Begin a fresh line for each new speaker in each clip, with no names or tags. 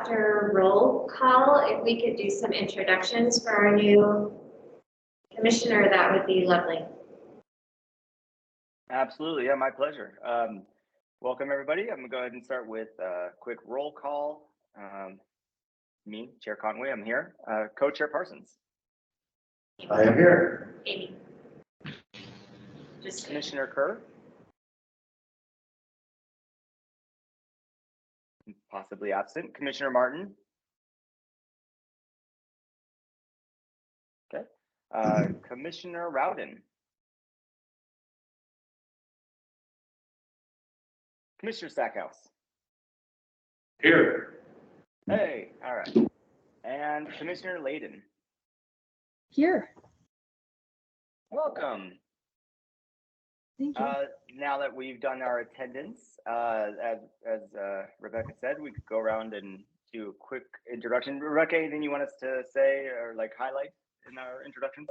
after roll call, if we could do some introductions for our new commissioner, that would be lovely.
Absolutely, yeah, my pleasure. Welcome everybody. I'm gonna go ahead and start with a quick roll call. Me, Chair Conway, I'm here. Co-Chair Parsons.
I am here.
Amy. Just
Commissioner Kerr. Possibly absent. Commissioner Martin. Okay. Commissioner Rowden. Commissioner Stackhouse.
Here.
Hey, all right. And Commissioner Layden.
Here.
Welcome.
Thank you.
Now that we've done our attendance, as Rebecca said, we could go around and do a quick introduction. Rebecca, anything you want us to say or like highlight in our introductions?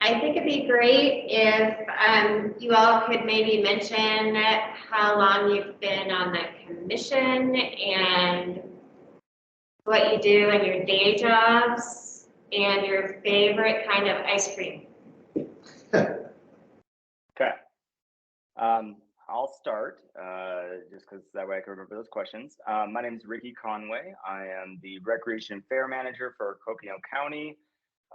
I think it'd be great if you all could maybe mention how long you've been on the commission and what you do in your day jobs and your favorite kind of ice cream.
Okay. I'll start just because that way I can remember those questions. My name is Ricky Conway. I am the Recreation and Fair Manager for Coconino County.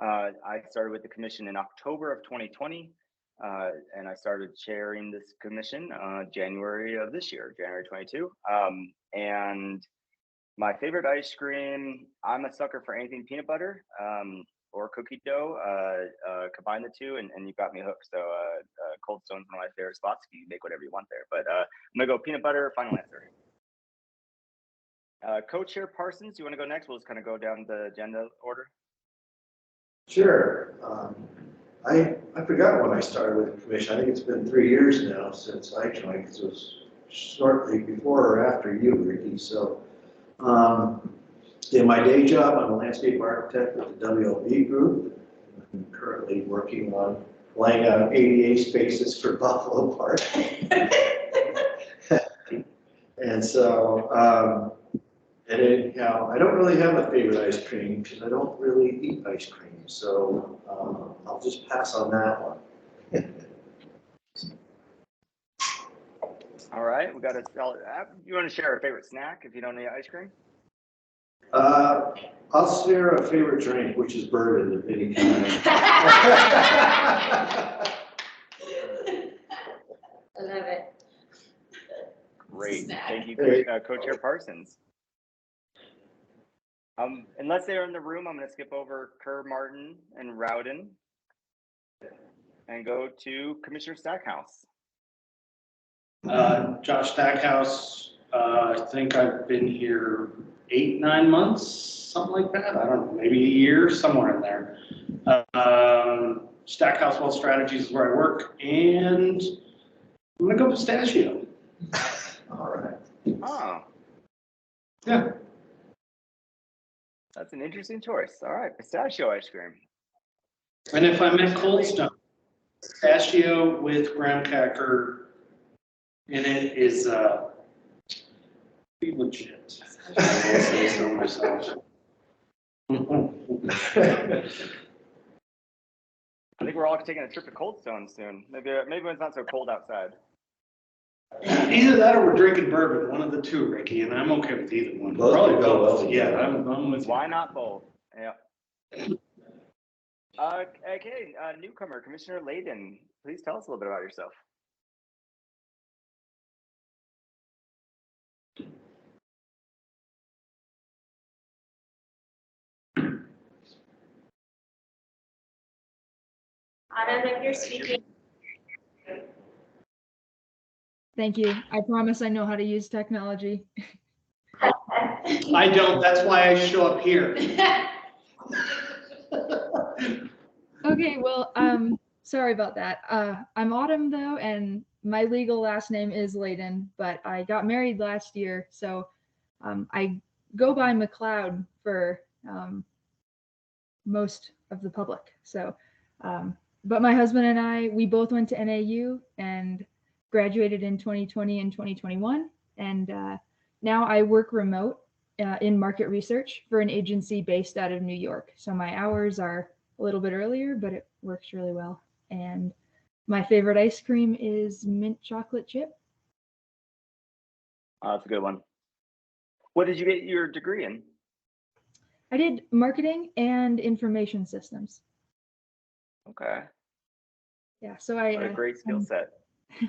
I started with the commission in October of 2020, and I started chairing this commission January of this year, January 22. And my favorite ice cream, I'm a sucker for anything peanut butter or cookie dough. Combine the two, and you've got me hooked. So Cold Stone's one of my favorite spots. You can make whatever you want there, but I'm gonna go peanut butter. Final answer. Co-Chair Parsons, you want to go next? We'll just kind of go down the agenda order.
Sure. I forgot when I started with the commission. I think it's been 3 years now since I joined, because it was shortly before or after you, Ricky. So in my day job, I'm a landscape architect with the WLB group. I'm currently working on laying out ADA spaces for Buffalo Park. And so, and anyhow, I don't really have a favorite ice cream because I don't really eat ice cream. So I'll just pass on that one.
All right, we got a. You want to share a favorite snack if you don't eat ice cream?
I'll share a favorite drink, which is bourbon of any kind.
I love it.
Great,
Snack.
thank you, Co-Chair Parsons. Unless they're in the room, I'm going to skip over Kerr, Martin, and Rowden and go to Commissioner Stackhouse.
Josh Stackhouse, I think I've been here 8-9 months, something like that. I don't know, maybe a year, somewhere in there. Stackhouse Wealth Strategies is where I work, and I'm gonna go pistachio.
All right.
Oh,
Yeah.
that's an interesting choice. All right, pistachio ice cream.
And if I'm at Cold Stone, pistachio with graham cracker in it is be legit. I will say so myself.
I think we're all taking a trip to Cold Stone soon. Maybe when it's not so cold outside.
Either that or we're drinking bourbon, one of the two, Ricky, and I'm okay with either one.
Both
Probably
go well
both. Yeah,
together.
I'm with you.
Why not both? Yeah. Okay, newcomer, Commissioner Layden, please tell us a little bit about yourself.
Autumn, if you're speaking.
Thank you. I promise I know how to use technology.
I don't, that's why I show up here.
Okay, well, sorry about that. I'm Autumn though, and my legal last name is Layden, but I got married last year, so I go by McLeod for most of the public. So, but my husband and I, we both went to NAU and graduated in 2020 and 2021, and now I work remote in market research for an agency based out of New York. So my hours are a little bit earlier, but it works really well. And my favorite ice cream is mint chocolate chip.
That's a good one. What did you get your degree in?
I did marketing and information systems.
Okay.
Yeah, so
What a great skill set.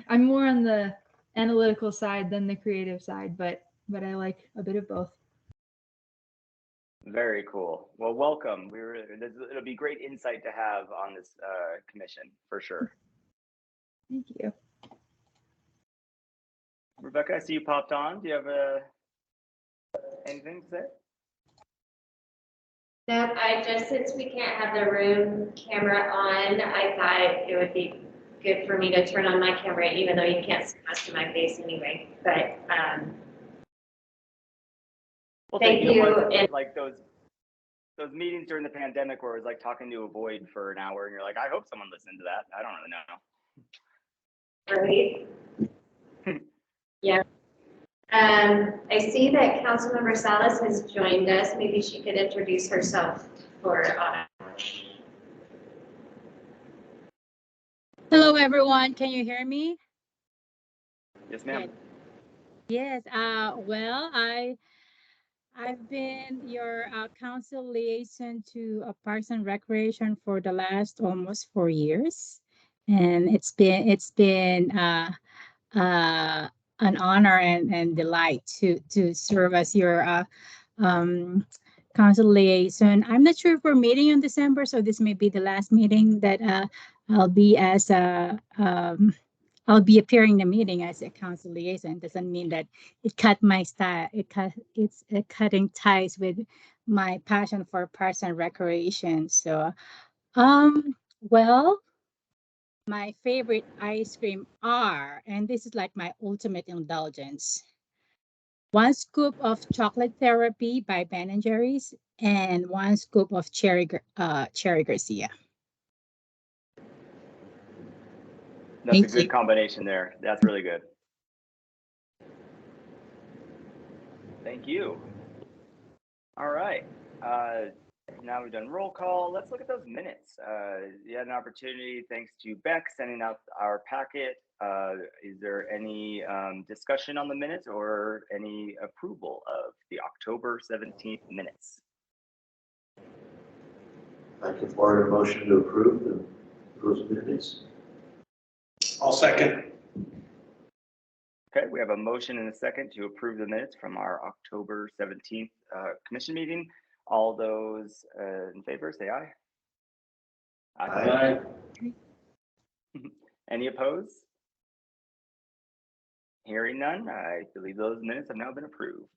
I'm more on the analytical side than the creative side, but I like a bit of both.
Very cool. Well, welcome. It'll be great insight to have on this commission for sure.
Thank you.
Rebecca, I see you popped on. Do you have anything to say?
Nope, since we can't have the room camera on, I thought it would be good for me to turn on my camera, even though you can't see much of my face anyway. But
Well,
thank you.
And like those meetings during the pandemic where it was like talking to a void for an hour and you're like, I hope someone listened to that. I don't really know.
Right. Yeah. I see that Councilmember Salas has joined us. Maybe she could introduce herself for
Hello, everyone. Can you hear me?
Yes, ma'am.
Yes. Well, I've been your council liaison to Parks and Recreation for the last almost 4 years, and it's been an honor and delight to serve as your council liaison. I'm not sure if we're meeting in December, so this may be the last meeting that I'll be as a I'll be appearing in the meeting as a council liaison. Doesn't mean that it cut my style. It's cutting ties with my passion for parks and recreation. So, well, my favorite ice cream are, and this is like my ultimate indulgence. 1 scoop of chocolate therapy by Ben and Jerry's, and 1 scoop of cherry Garcia.
That's a good combination there. That's really good. Thank you. All right. Now we've done roll call. Let's look at those minutes. You had an opportunity, thanks to Beck, sending out our packet. Is there any discussion on the minutes or any approval of the October 17th minutes?
I can forward a motion to approve those minutes.
I'll second.
Okay, we have a motion and a second to approve the minutes from our October 17th commission meeting. All those in favor, say aye.
Aye.
Any opposed? Hearing none, I believe those minutes have now been approved.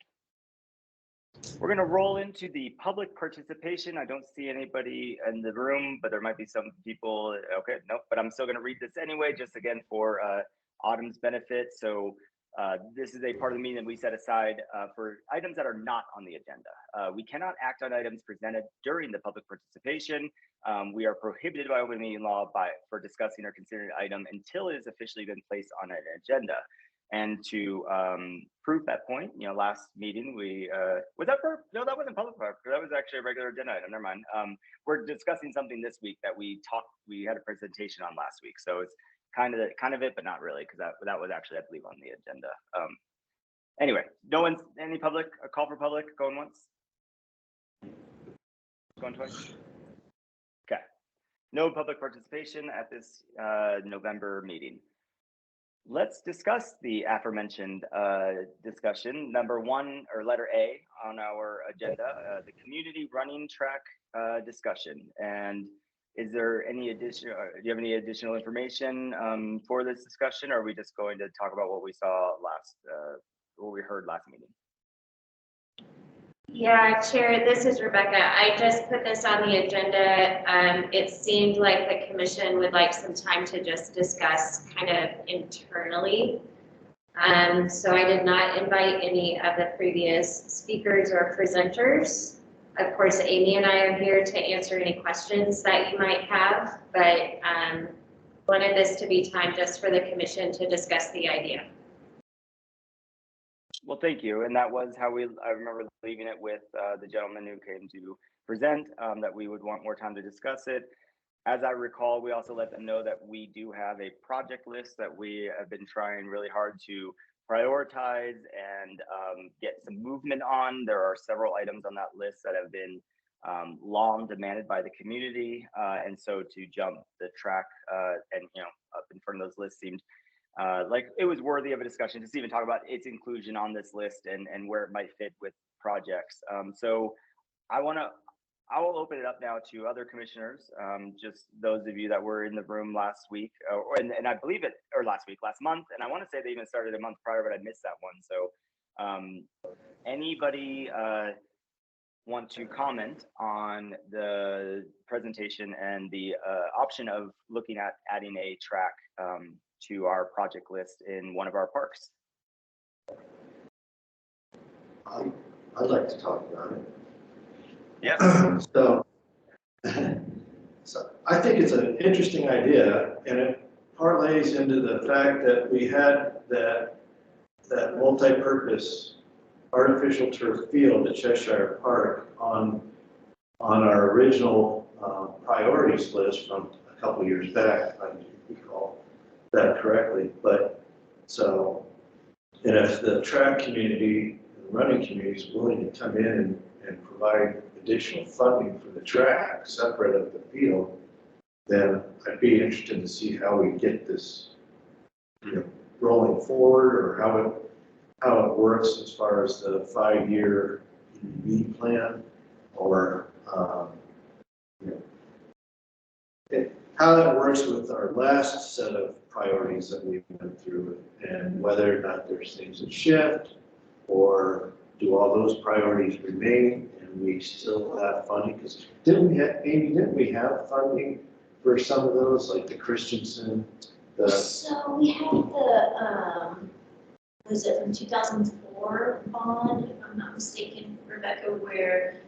We're going to roll into the public participation. I don't see anybody in the room, but there might be some people. Okay, nope, but I'm still going to read this anyway, just again for Autumn's benefit. So this is a part of the meeting that we set aside for items that are not on the agenda. We cannot act on items presented during the public participation. We are prohibited by open meeting law for discussing or considering an item until it has officially been placed on an agenda. And to prove that point, last meeting no, that wasn't public part. That was actually a regular agenda item. Never mind. We're discussing something this week that we had a presentation on last week. So it's kind of it, but not really, because that was actually, I believe, on the agenda. Anyway, any public, a call for public, going once? Going twice? Okay. No public participation at this November meeting. Let's discuss the aforementioned discussion. Number 1, or letter A on our agenda, the community running track discussion. And is there any additional, do you have any additional information for this discussion, or are we just going to talk about what we saw what we heard last meeting?
Yeah, Chair, this is Rebecca. I just put this on the agenda. It seemed like the commission would like some time to just discuss kind of internally. So I did not invite any of the previous speakers or presenters. Of course, Amy and I are here to answer any questions that you might have, but wanted this to be time just for the commission to discuss the idea.
Well, thank you. And that was how I remember leaving it with the gentleman who came to present, that we would want more time to discuss it. As I recall, we also let them know that we do have a project list that we have been trying really hard to prioritize and get some movement on. There are several items on that list that have been long demanded by the community. And so to jump the track and, up in front of those lists seemed like it was worthy of a discussion, just even talk about its inclusion on this list and where it might fit with projects. So I will open it up now to other commissioners, just those of you that were in the room last week, and I believe last month, and I want to say they even started a month prior, but I missed that one. So anybody want to comment on the presentation and the option of looking at adding a track to our project list in one of our parks?
I'd like to talk about it.
Yeah.
So I think it's an interesting idea, and it parlays into the fact that we had that multi-purpose artificial turf field at Cheshire Park on our original priorities list from a couple years back, if I recall that correctly. But so, and if the track community, the running community is willing to come in and provide additional funding for the track separate of the field, then I'd be interested to see how we get this, rolling forward, or how it works as far as the 5-year EV plan, or how that works with our last set of priorities that we went through, and whether or not there's things that shift, or do all those priorities remain and we still have funding? Because didn't we have funding for some of those, like the Christensen?
So we had the, was it from 2004 bond, if I'm not mistaken, Rebecca, where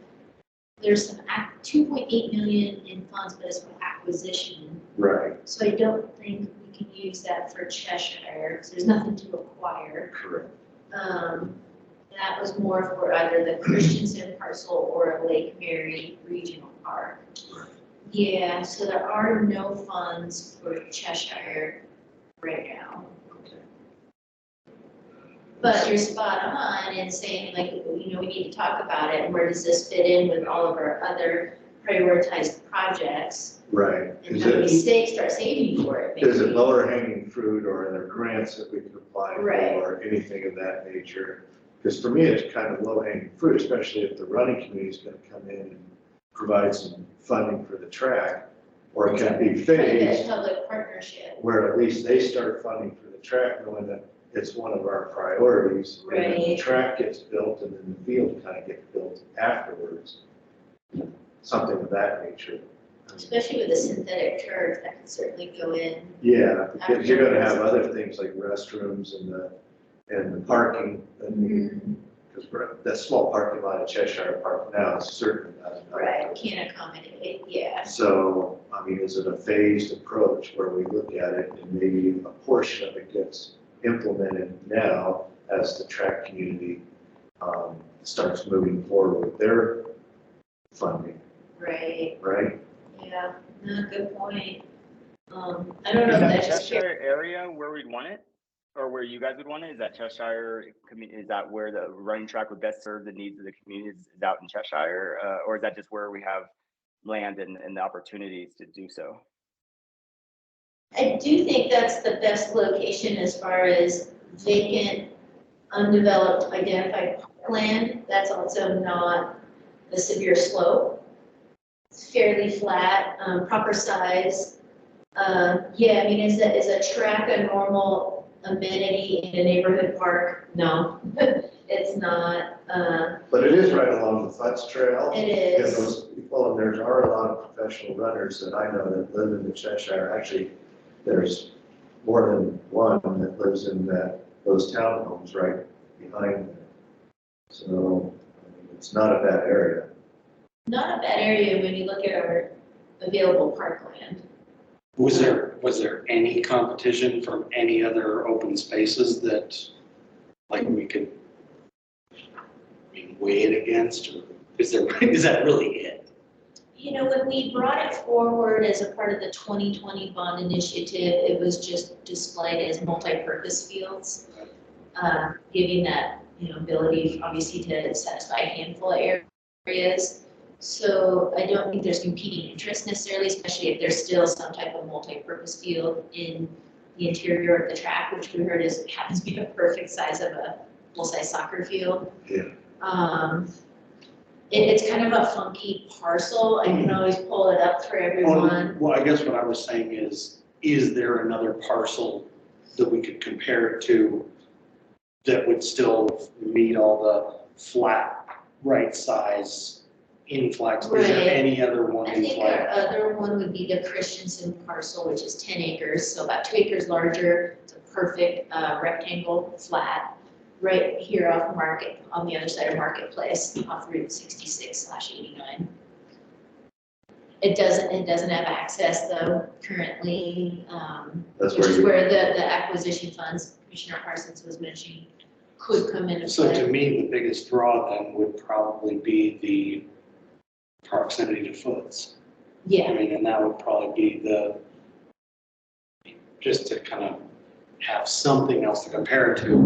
there's some 2.8 million in funds, but it's for acquisition.
Right.
So I don't think we can use that for Cheshire, because there's nothing to acquire.
Correct.
That was more for either the Christensen parcel or Lake Mary Regional Park.
Right.
Yeah, so there are no funds for Cheshire right now.
Okay.
But you're spot on in saying, like, we need to talk about it, and where does this fit in with all of our other prioritized projects?
Right.
And how do we start saving for it?
Is it lower hanging fruit, or are there grants that we can apply for,
Right.
or anything of that nature? Because for me, it's kind of low hanging fruit, especially if the running community is going to come in and provide some funding for the track, or it can be phased,
Public partnership.
where at least they start funding for the track, knowing that it's one of our priorities. And then the
Right.
track gets built, and then the field kind of gets built afterwards. Something of that nature.
Especially with the synthetic turf, that could certainly go in.
Yeah, because you're gonna have other things like restrooms and the parking, and because that small parking lot at Cheshire Park now is certainly not enough.
Right, can't accommodate, yeah.
So, I mean, is it a phased approach where we look at it and maybe a portion of it gets implemented now as the track community starts moving forward with their funding,
Right,
right?
yeah, no, good point. I don't know
Is
if
that
that's just.
Cheshire area where we'd want it, or where you guys would want it? Is that Cheshire? Is that where the running track would best serve the needs of the community? Is out in Cheshire, or is that just where we have land and the opportunities to do so?
I do think that's the best location as far as vacant, undeveloped, identified land. That's also not a severe slope. It's fairly flat, proper size. Yeah, I mean, is a track a normal amenity in a neighborhood park? No, it's not.
But it is right along the Futz Trail.
It
And
is.
those people, and there are a lot of professional runners that I know that live in the Cheshire. Actually, there's more than one that lives in those townhomes right behind there. So I mean, it's not a bad area.
Not a bad area when you look at our available parkland.
Was there any competition from any other open spaces that, like, we could weigh it against, or is that really it?
You know, when we brought it forward as a part of the 2020 bond initiative, it was just displayed as multi-purpose fields, giving that, you know, ability obviously to satisfy a handful of areas. So I don't think there's competing interest necessarily, especially if there's still some type of multi-purpose field in the interior of the track, which we heard happens to be the perfect size of a full-size soccer field.
Yeah.
It's kind of a funky parcel. I can always pull it up for everyone.
Well, I guess what I was saying is there another parcel that we could compare it to that would still meet all the flat right size in Flagstaff? Is there
Right.
any other one
I
in
think our
Flagstaff?
other one would be the Christensen parcel, which is 10 acres, so about 2 acres larger. It's a perfect rectangle flat right here off Market, on the other side of Marketplace, off Route 66/89. It doesn't have access though currently,
That's
which
where
is
you,
where the acquisition funds Commissioner Parsons was mentioning could come into
So to
play.
me, the biggest draw then would probably be the proximity to Foots. I
Yeah,
mean, and that would probably be just to kind of have something else to compare it to.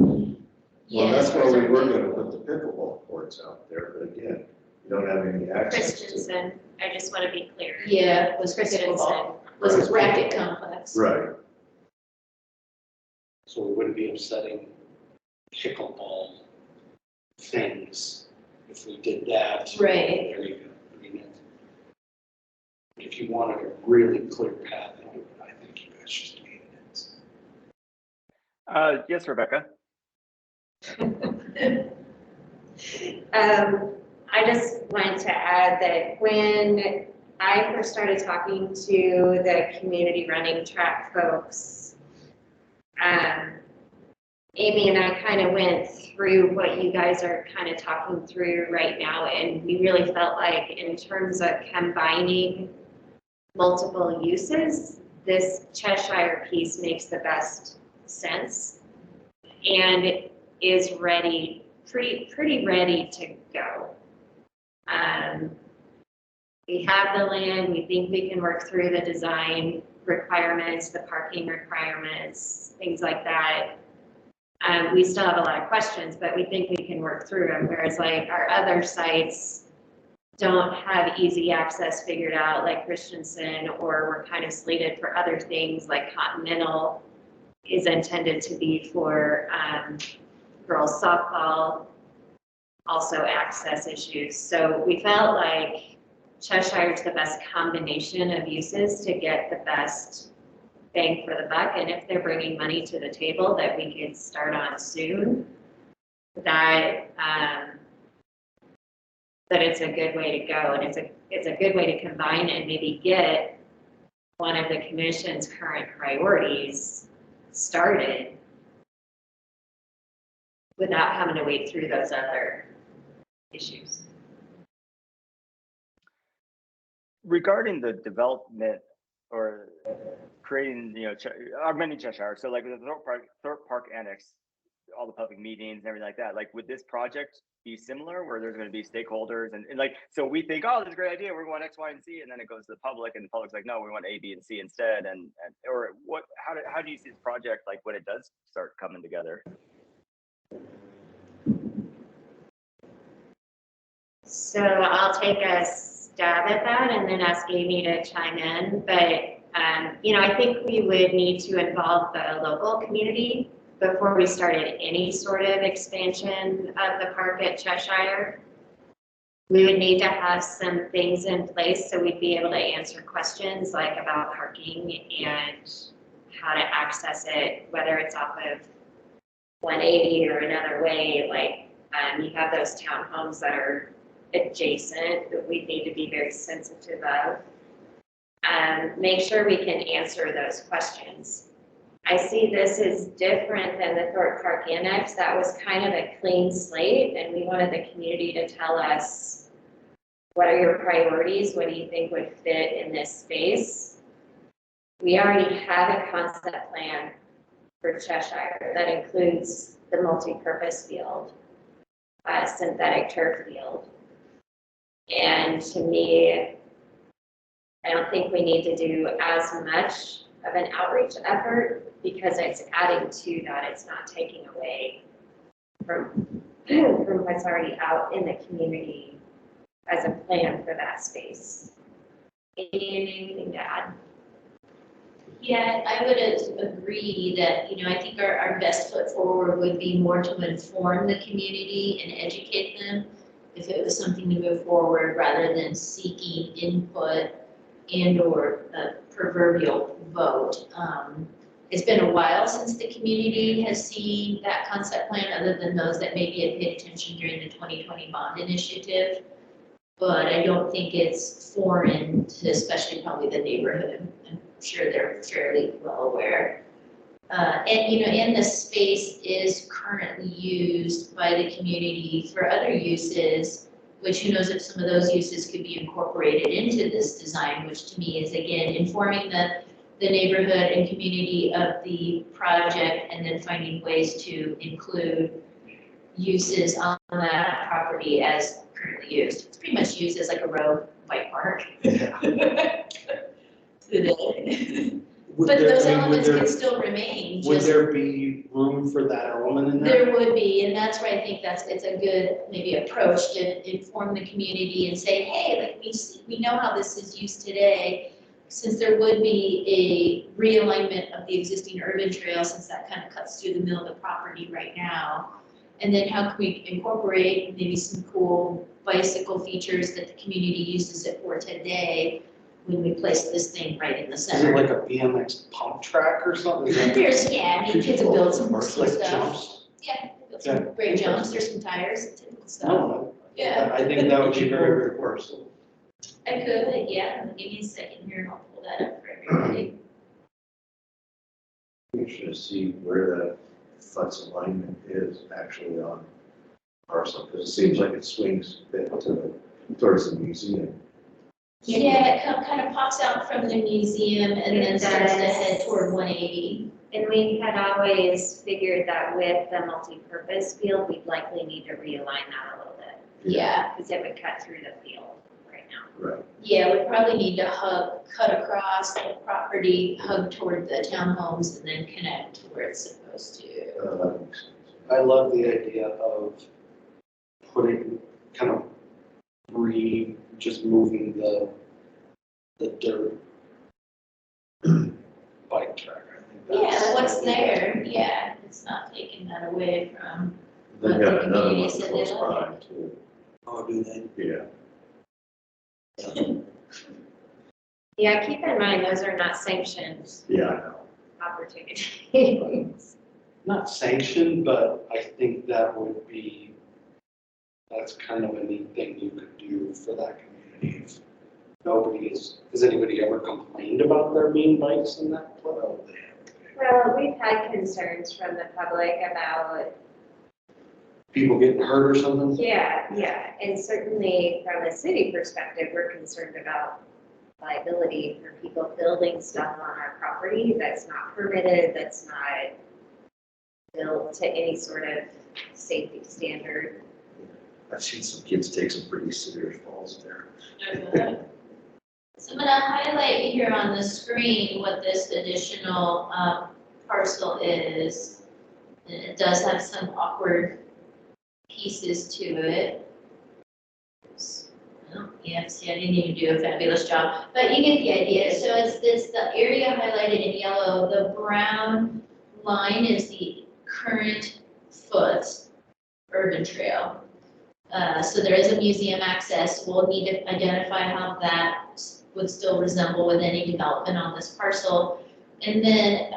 well,
yeah.
that's why we
certainly.
were gonna put the pickleball courts out there, but again, you don't have any access to.
Christensen, I just want to be clear.
Yeah, was
Christensen.
pickleball, was a racket complex.
Right,
So we wouldn't be upsetting pickleball things if we did that.
Right.
There you go. I mean, if you wanted a really clear path, I think you guys should be it.
Yes, Rebecca.
I just wanted to add that when I first started talking to the community running track folks, Amy and I kind of went through what you guys are kind of talking through right now, and we really felt like in terms of combining multiple uses, this Cheshire piece makes the best sense and is ready, pretty ready to go. We have the land, we think we can work through the design requirements, the parking requirements, things like that. We still have a lot of questions, but we think we can work through them, whereas like our other sites don't have easy access figured out, like Christensen, or we're kind of slated for other things like Continental is intended to be for girls softball, also access issues. So we felt like Cheshire's the best combination of uses to get the best bang for the buck. And if they're bringing money to the table that we could start on soon, that it's a good way to go. And it's a good way to combine and maybe get one of the commission's current priorities started without having to wait through those other issues.
Regarding the development or creating, augmenting Cheshire, so like the Thorpe Park Annex, all the public meetings and everything like that, like would this project be similar where there's going to be stakeholders and like, so we think, oh, this is a great idea, we're going X, Y, and Z, and then it goes to the public and the public's like, no, we want A, B, and C instead, and or what, how do you see this project like when it does start coming together?
So I'll take a stab at that and then ask Amy to chime in. But, I think we would need to involve the local community before we started any sort of expansion of the park at Cheshire. We would need to have some things in place so we'd be able to answer questions like about parking and how to access it, whether it's off of 180 or another way. Like you have those townhomes that are adjacent that we need to be very sensitive of. Make sure we can answer those questions. I see this as different than the Thorpe Park Annex. That was kind of a clean slate, and we wanted the community to tell us, what are your priorities? What do you think would fit in this space? We already have a concept plan for Cheshire that includes the multi-purpose field. synthetic turf field. And to me, I don't think we need to do as much of an outreach effort because it's adding to that. It's not taking away from what's already out in the community as a plan for that space. Anything to add?
Yeah, I would agree that, I think our best foot forward would be more to inform the community and educate them if it was something to move forward rather than seeking input and or a proverbial vote. It's been a while since the community has seen that concept plan, other than those that maybe had paid attention during the 2020 bond initiative. But I don't think it's foreign to especially probably the neighborhood. I'm sure they're fairly well aware. And the space is currently used by the community for other uses, which who knows if some of those uses could be incorporated into this design, which to me is again informing the neighborhood and community of the project and then finding ways to include uses on that property as currently used. It's pretty much used as like a road bike park.
Yeah.
Today.
Would
But
there-
those
I mean, would
elements
there-
can still remain.
Would
just-
there be room for that element in there?
There would be, and that's where I think it's a good maybe approach to inform the community and say, hey, like we know how this is used today. Since there would be a realignment of the existing urban trail, since that kind of cuts through the middle of the property right now. And then how can we incorporate maybe some cool bicycle features that the community uses it for today when we place this thing right in the
Is it
center?
like a BMX pump track or something? Is that-
There's, kids have built some cool
Like
stuff.
jumps?
Yeah, built some great jumps, there's some tires, typical stuff.
No,
Yeah.
I think that would be
Cheap
very,
over
very
the parcel.
I could, yeah, give me a second here and I'll pull that up for everybody.
We should see where that flex alignment is actually on parcel, because it seems like it swings a bit towards the museum.
Yeah, it kind of pops out from the museum and then
It
starts to
does.
head toward 180.
And we had always figured that with the multi-purpose field, we'd likely need to realign that a little bit.
Yeah,
Because it would cut through the field right now.
Right.
yeah, we probably need to cut across the property, hug toward the townhomes and then connect to where it's supposed to.
That makes sense.
I love the idea of putting, kind of just moving the dirt bike track. I think that's-
Yeah, what's there, yeah, it's not taking that away from,
They've
But
got
the
another
community
one
said
close
they
by
like
too.
Oh, do they?
Yeah.
Yeah, keep in mind, those are not sanctioned
Yeah, I know.
opportunities.
Not sanctioned, but I think that's kind of a neat thing you could do for that community. If nobody has anybody ever complained about there being bikes in that place?
Well, we've had concerns from the public about,
People getting hurt or something?
yeah, and certainly from a city perspective, we're concerned about liability for people building stuff on our property that's not permitted, that's not built to any sort of safety standard.
I've seen some kids take some pretty severe falls there.
So I'm gonna highlight here on the screen what this additional parcel is. And it does have some awkward pieces to it. Oops. Oh, yeah, see, I didn't even do a fabulous job, but you get the idea. So it's the area highlighted in yellow. The brown line is the current foot urban trail. So there is a museum access. We'll need to identify how that would still resemble with any development on this parcel. And then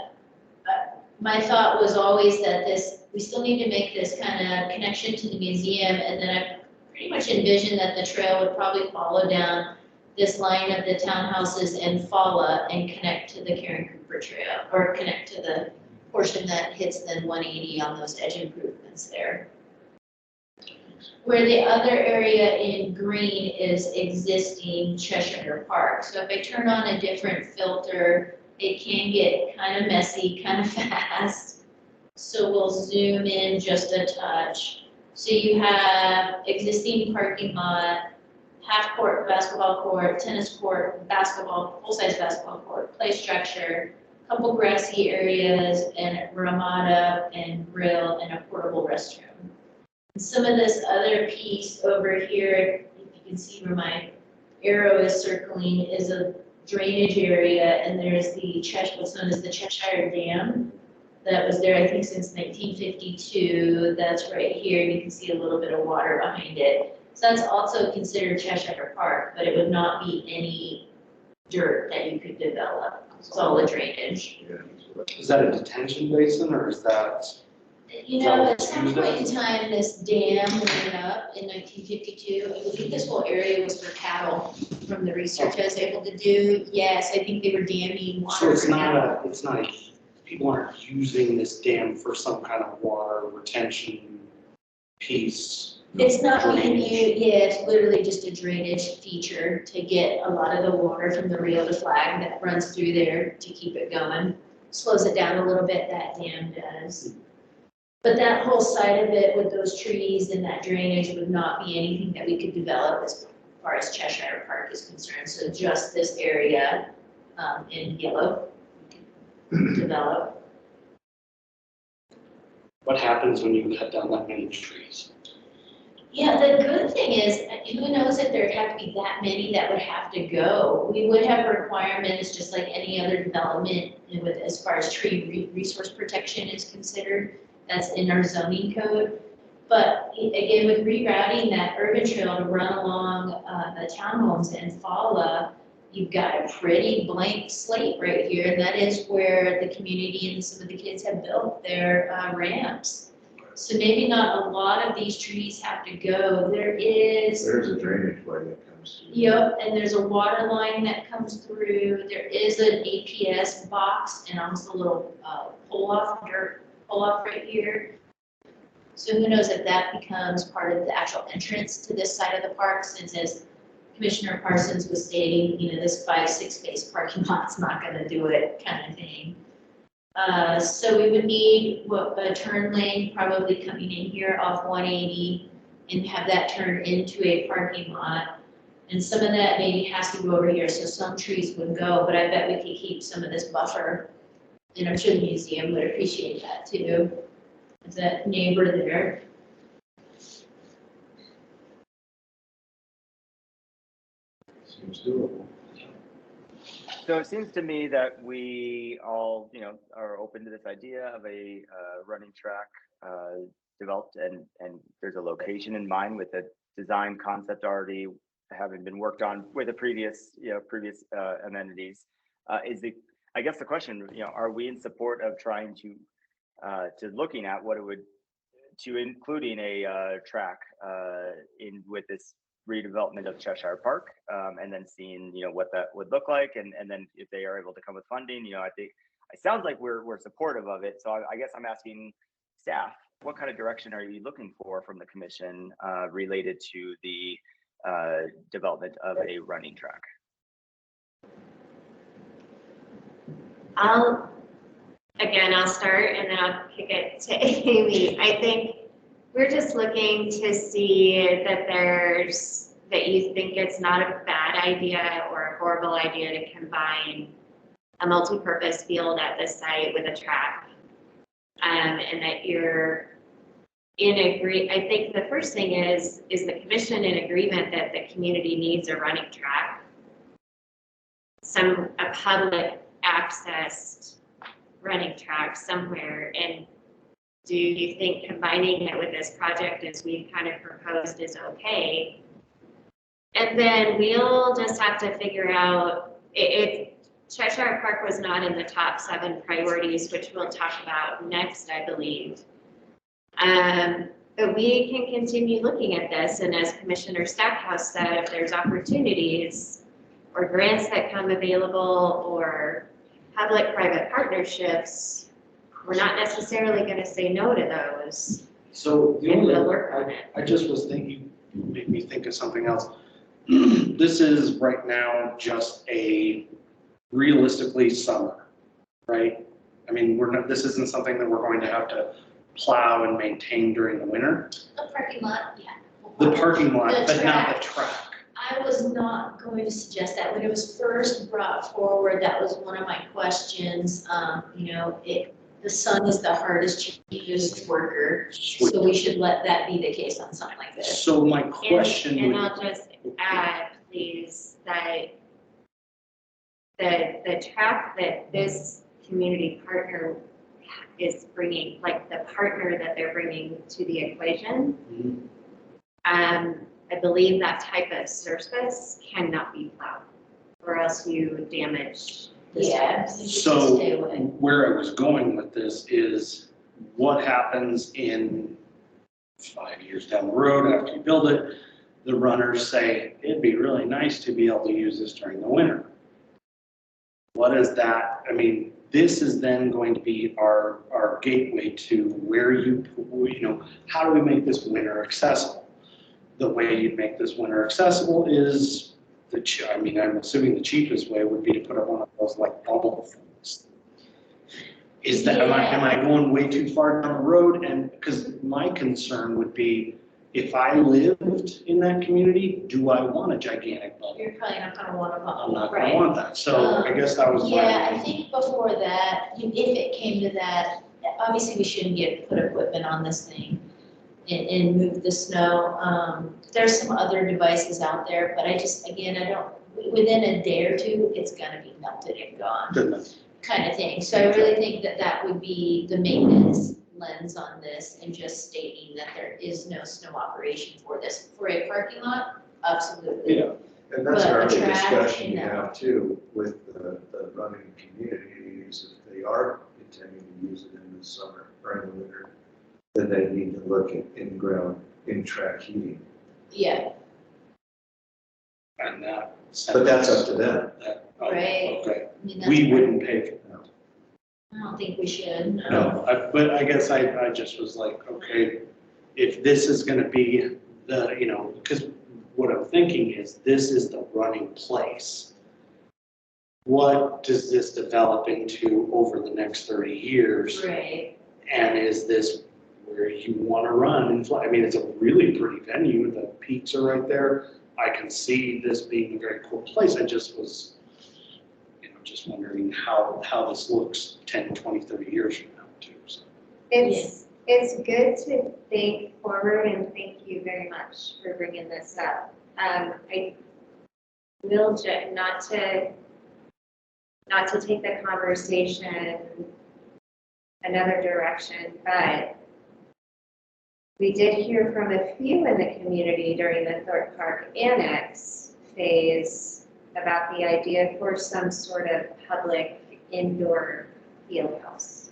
my thought was always that we still need to make this kind of connection to the museum. And then I pretty much envisioned that the trail would probably follow down this line of the townhouses and Fala and connect to the Karen Cooper Trail, or connect to the portion that hits then 180 on those edge improvements there. Where the other area in green is existing Cheshire Park. So if I turn on a different filter, it can get kind of messy, kind of fast. So we'll zoom in just a touch. So you have existing parking lot, half court basketball court, tennis court, basketball, full-size basketball court, play structure, couple grassy areas, and ramada and grill and a portable restroom. And some of this other piece over here, if you can see where my arrow is circling, is a drainage area, and there's the what's known as the Cheshire Dam that was there, I think, since 1952. That's right here. You can see a little bit of water behind it. So that's also considered Cheshire Park, but it would not be any dirt that you could develop. It's all the drainage.
Is that a detention basin or is that?
You know, at some point in time, this dam went up in 1952. I believe this whole area was for cattle from the research I was able to do. Yes, I think they were damming water.
So it's not people aren't using this dam for some kind of water retention piece.
It's not being used, yeah, it's literally just a drainage feature to get a lot of the water from the Rio de Flag that runs through there to keep it going. Slows it down a little bit, that dam does. But that whole side of it with those trees and that drainage would not be anything that we could develop as far as Cheshire Park is concerned. So just this area in yellow develop.
What happens when you cut down that many trees?
Yeah, the good thing is, who knows if there'd have to be that many that would have to go. We would have requirements just like any other development with as far as tree resource protection is considered. That's in our zoning code. But again, with rerouting that urban trail to run along the townhomes in Fala, you've got a pretty blank slate right here. And that is where the community and some of the kids have built their ramps. So maybe not a lot of these trees have to go. There's
a drainage way that comes through.
Yep, and there's a water line that comes through. There is an APS box and almost a little pull-off right here. So who knows if that becomes part of the actual entrance to this side of the park, since as Commissioner Parsons was stating, you know, this 5-6 space parking lot's not gonna do it kind of thing. So we would need a turn lane probably coming in here off 180 and have that turn into a parking lot. And some of that maybe has to go over here, so some trees would go, but I bet we could keep some of this buffer. And I'm sure the museum would appreciate that too. Is that neighbor there?
Seems doable.
So it seems to me that we all, you know, are open to this idea of a running track developed, and there's a location in mind with a design concept already having been worked on with a previous amenities. I guess the question, you know, are we in support of trying to looking at what it would, to including a track in with this redevelopment of Cheshire Park, and then seeing, you know, what that would look like, and then if they are able to come with funding, you know, I think it sounds like we're supportive of it. So I guess I'm asking staff, what kind of direction are you looking for from the commission related to the development of a running track?
I'll start and then I'll kick it to Amy. I think we're just looking to see that you think it's not a bad idea or a horrible idea to combine a multi-purpose field at this site with a track. And that you're I think the first thing is the commission in agreement that the community needs a running track, a public accessed running track somewhere, and do you think combining it with this project as we've kind of proposed is okay? And then we'll just have to figure out if Cheshire Park was not in the top 7 priorities, which we'll talk about next, I believe. But we can continue looking at this, and as Commissioner Stackhouse said, if there's opportunities or grants that come available or public-private partnerships, we're not necessarily going to say no to those.
So the
And
only,
we'll work on it.
I just was thinking, made me think of something else. This is right now just a realistically summer, right? I mean, this isn't something that we're going to have to plow and maintain during the winter?
The parking lot, yeah.
The parking lot,
The
but not the
track.
track.
I was not going to suggest that. When it was first brought forward, that was one of my questions. The sun is the hardest, cheapest worker,
Sweet.
so we should let that be the case on something like this.
So my question
And
would,
I'll just add, please, that the track that this community partner is bringing, like the partner that they're bringing to the equation, I believe that type of surface cannot be plowed, or else you damage the
Yeah.
steps.
so
Stay away.
where I was going with this is what happens in 5 years down the road after you build it? The runners say, it'd be really nice to be able to use this during the winter. What is that? I mean, this is then going to be our gateway to where how do we make this winter accessible? The way you'd make this winter accessible is I'm assuming the cheapest way would be to put up one of those like bubble things. Is that, am I going way too far down the road? And because my concern would be, if I lived in that community, do I want a gigantic bubble?
You're probably not gonna want a
I'm
bubble,
not gonna
right?
want that. So I guess that was my.
Yeah, I think before that, if it came to that, obviously we shouldn't put equipment on this thing and move the snow. There's some other devices out there, but I don't, within a day or two, it's gonna be melted and gone,
Goodness.
kind of thing. So I really think that would be the maintenance lens on this, and just stating that there is no snow operation for this. For a parking lot, absolutely.
Yeah.
And that's
But
our
a
other
track,
discussion you
you know.
have too with the running communities. If they are intending to use it in the summer or in the winter, then they need to look at in-ground, in-track heating.
Yeah,
And that.
But that's up to them.
Right.
Okay.
I mean, that's.
We wouldn't pay for that.
I don't think we should, no.
No, but I guess I just was like, okay, if this is gonna be the, because what I'm thinking is this is the running place. What does this develop into over the next 30 years?
Right.
And is this where you wanna run? I mean, it's a really pretty venue. The peaks are right there. I can see this being a very cool place. I just was, just wondering how this looks 10, 20, 30 years from now too. So.
It's good to think forward, and thank you very much for bringing this up. I will not to take the conversation another direction, but we did hear from a few in the community during the Thorpe Park Annex phase about the idea for some sort of public indoor field house.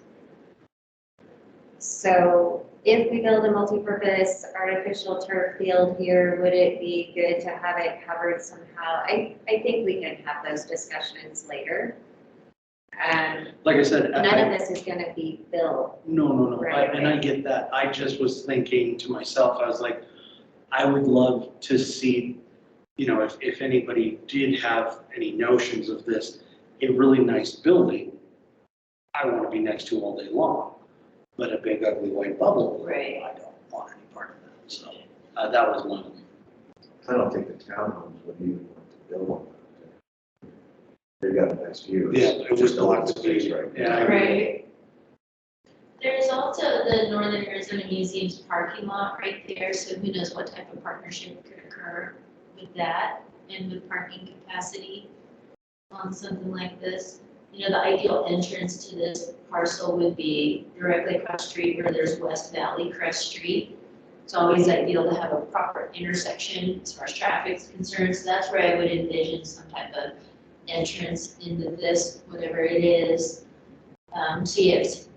So if we build a multi-purpose artificial turf field here, would it be good to have it covered somehow? I think we can have those discussions later.
Like I said,
None of this is gonna be built.
No.
Right,
And I get that. I just was thinking to myself, I was like, I would love to see, if anybody did have any notions of this, a really nice building, I want to be next to all day long. But a big ugly white bubble,
Right.
I don't want any part of that. So that was one of them.
I don't think the townhomes would even want to build on that. They've got a nice view.
Yeah,
It's
it was
just open
lots of
space
view.
right now.
Yeah, I agree.
Right. There's also the Northern Arizona Museum's parking lot right there, so who knows what type of partnership could occur with that and with parking capacity on something like this. The ideal entrance to this parcel would be directly across the street where there's West Valley Crest Street. It's always ideal to have a proper intersection as far as traffic is concerned, so that's where I would envision some type of entrance into this, whatever it is.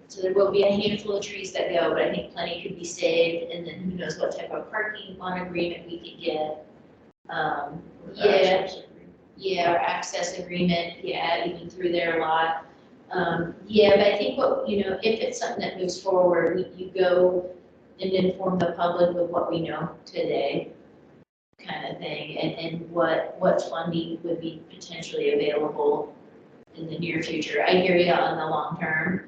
So there will be a handful of trees that go, but I think plenty could be saved, and then who knows what type of parking lot agreement we could get. Or access agreement, even through their lot. But I think if it's something that moves forward, you go and inform the public of what we know today, kind of thing, and what funding would be potentially available in the near future. I hear you on the long term.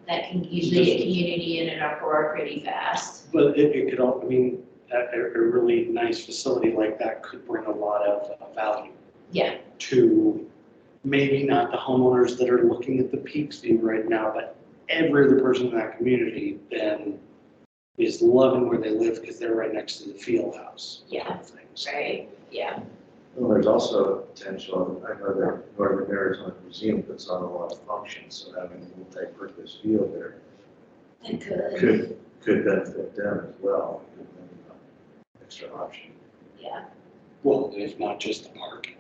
that can usually get community in an uproar pretty fast.
But it could all, I mean, a really nice facility like that could bring a lot of value
Yeah,
to maybe not the homeowners that are looking at the Peaks view right now, but every other person in that community then is loving where they live because they're right next to the field house.
Yeah.
Things.
right, yeah.
Well, there's also a potential, I know that Northern Arizona Museum puts on a lot of functions, so having a multi-purpose field there
It could,
could benefit them as well. Give them an extra option.
yeah.
Well, if not just the parking,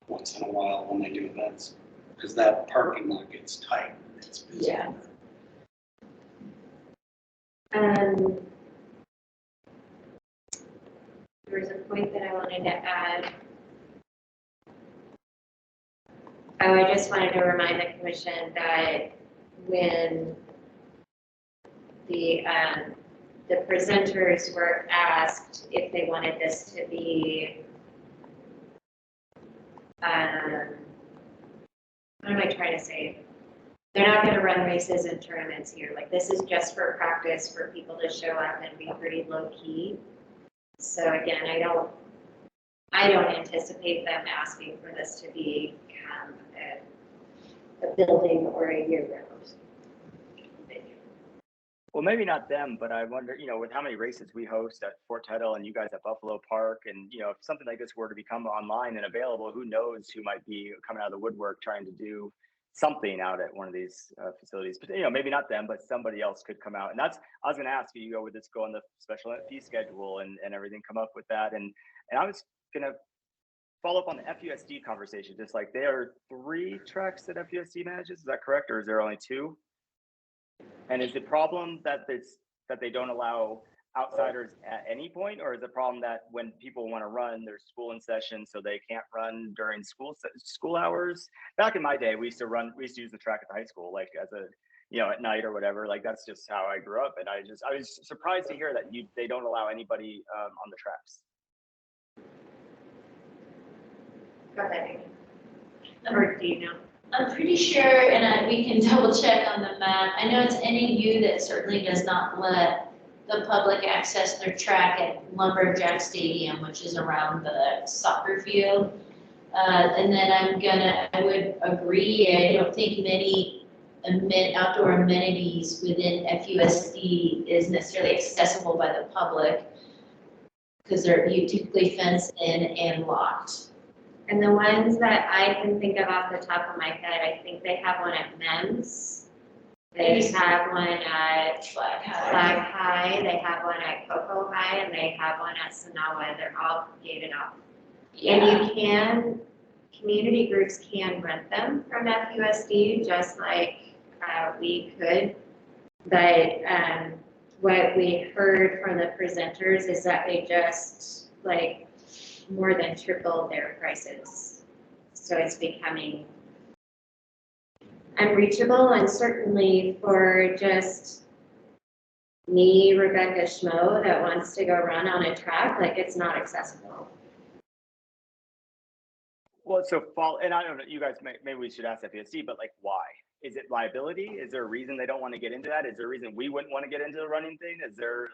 once in a while when they do events, because that parking lot gets tight. It's busy.
Yeah.
There was a point that I wanted to add. Oh, I just wanted to remind the commission that when the presenters were asked if they wanted this to be, what am I trying to say? They're not gonna run races and tournaments here. Like, this is just for practice for people to show up and be pretty low key. So again, I don't anticipate them asking for this to be a building or a year-round.
Well, maybe not them, but I wonder, with how many races we host at Fort Tuttle and you guys at Buffalo Park, and, if something like this were to become online and available, who knows who might be coming out of the woodwork trying to do something out at one of these facilities. But, maybe not them, but somebody else could come out. And I was going to ask you, would this go on the special fee schedule and everything, come up with that? And I was going to follow up on the FUSD conversation, just like there are 3 tracks that FUSD manages. Is that correct? Or is there only 2? And is the problem that they don't allow outsiders at any point, or is the problem that when people want to run, there's school in session, so they can't run during school hours? Back in my day, we used to use the track at the high school, like as a, at night or whatever. Like, that's just how I grew up, and I was surprised to hear that they don't allow anybody on the tracks.
Go ahead. Or do you know?
I'm pretty sure, and we can double check on the map. I know it's NAU that certainly does not let the public access their track at Lumberjack Stadium, which is around the soccer field. And then I would agree, I don't think many outdoor amenities within FUSD is necessarily accessible by the public because you typically fence in and locked.
And the ones that I can think of off the top of my head, I think they have one at MEMS. They have one at
Flag
Flag High, they have one at Cocoa High, and they have one at Sonawa. They're all gated off. And community groups can rent them from FUSD, just like we could. But what we heard from the presenters is that they just more than tripled their prices. So it's becoming unreachable, and certainly for just me, Rebecca Schmo, that wants to go run on a track, it's not accessible.
Well, and I don't know, you guys, maybe we should ask FUSD, but why? Is it liability? Is there a reason they don't want to get into that? Is there a reason we wouldn't want to get into the running thing? Is there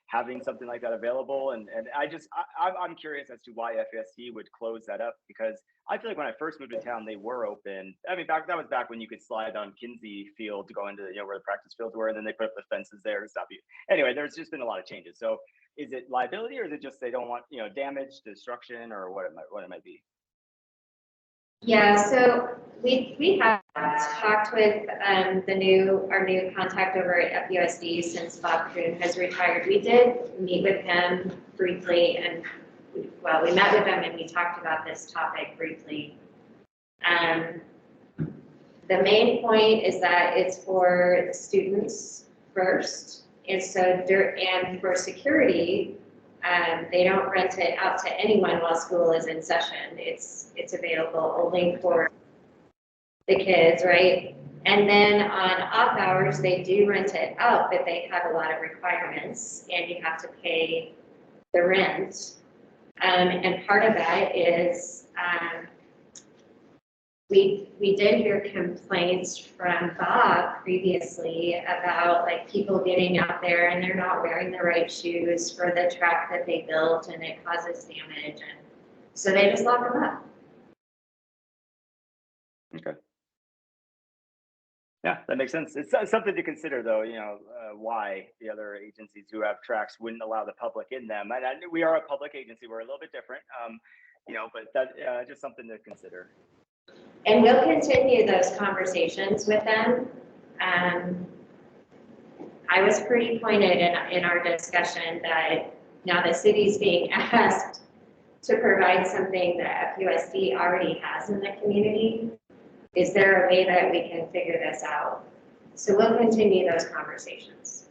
having something like that available? And I'm curious as to why FUSD would close that up, because I feel like when I first moved to town, they were open. I mean, that was back when you could slide on Kinsey Field to go into where the practice fields were, and then they put up the fences there to stop you. Anyway, there's just been a lot of changes. So is it liability, or is it just they don't want damage, destruction, or what it might be?
Yeah, so we have talked with our new contact over at FUSD since Bob Kuhn has retired. We did meet with him briefly, and we met with him and we talked about this topic briefly. The main point is that it's for students first, and for security. They don't rent it out to anyone while school is in session. It's available only for the kids, right? And then on off hours, they do rent it out, but they have a lot of requirements, and you have to pay the rent. And part of that is we did hear complaints from Bob previously about like people getting out there and they're not wearing the right shoes for the track that they built and it causes damage, and so they just lock them up.
Okay. Yeah, that makes sense. It's something to consider, though. Why the other agencies who have tracks wouldn't allow the public in them. And we are a public agency; we're a little bit different. But that just something to consider.
And we'll continue those conversations with them. I was pretty pointed in our discussion that now the city's being asked to provide something that FUSD already has in the community. Is there a way that we can figure this out? So we'll continue those conversations.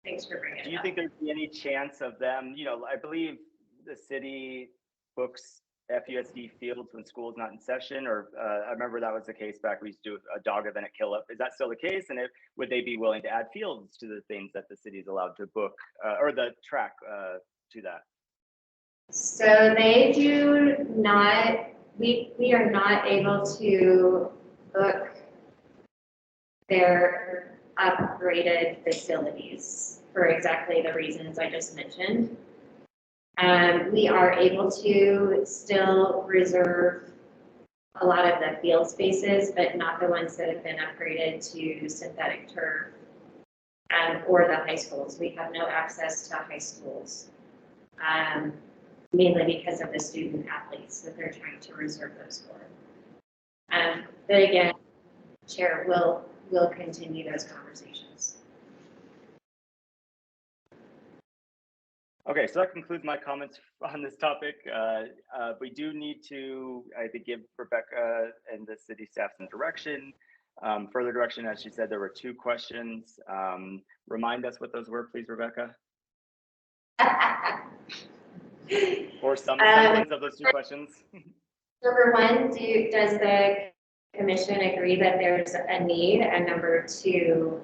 Thanks for bringing it up.
Do you think there'd be any chance of them, I believe the city books FUSD fields when school's not in session, or I remember that was the case back, we used to do a dog event at Kill Up. Is that still the case? And would they be willing to add fields to the things that the city is allowed to book, or the track to that?
So they do not, we are not able to book their upgraded facilities for exactly the reasons I just mentioned. We are able to still reserve a lot of the field spaces, but not the ones that have been upgraded to synthetic turf or the high schools. We have no access to high schools, mainly because of the student athletes that they're trying to reserve those for. But again, Chair, we'll continue those conversations.
Okay, so that concludes my comments on this topic. We do need to, I think, give Rebecca and the city staff some direction, further direction. As she said, there were 2 questions. Remind us what those were, please, Rebecca. Or some semblance of those 2 questions.
Number 1, does the commission agree that there's a need? And number 2,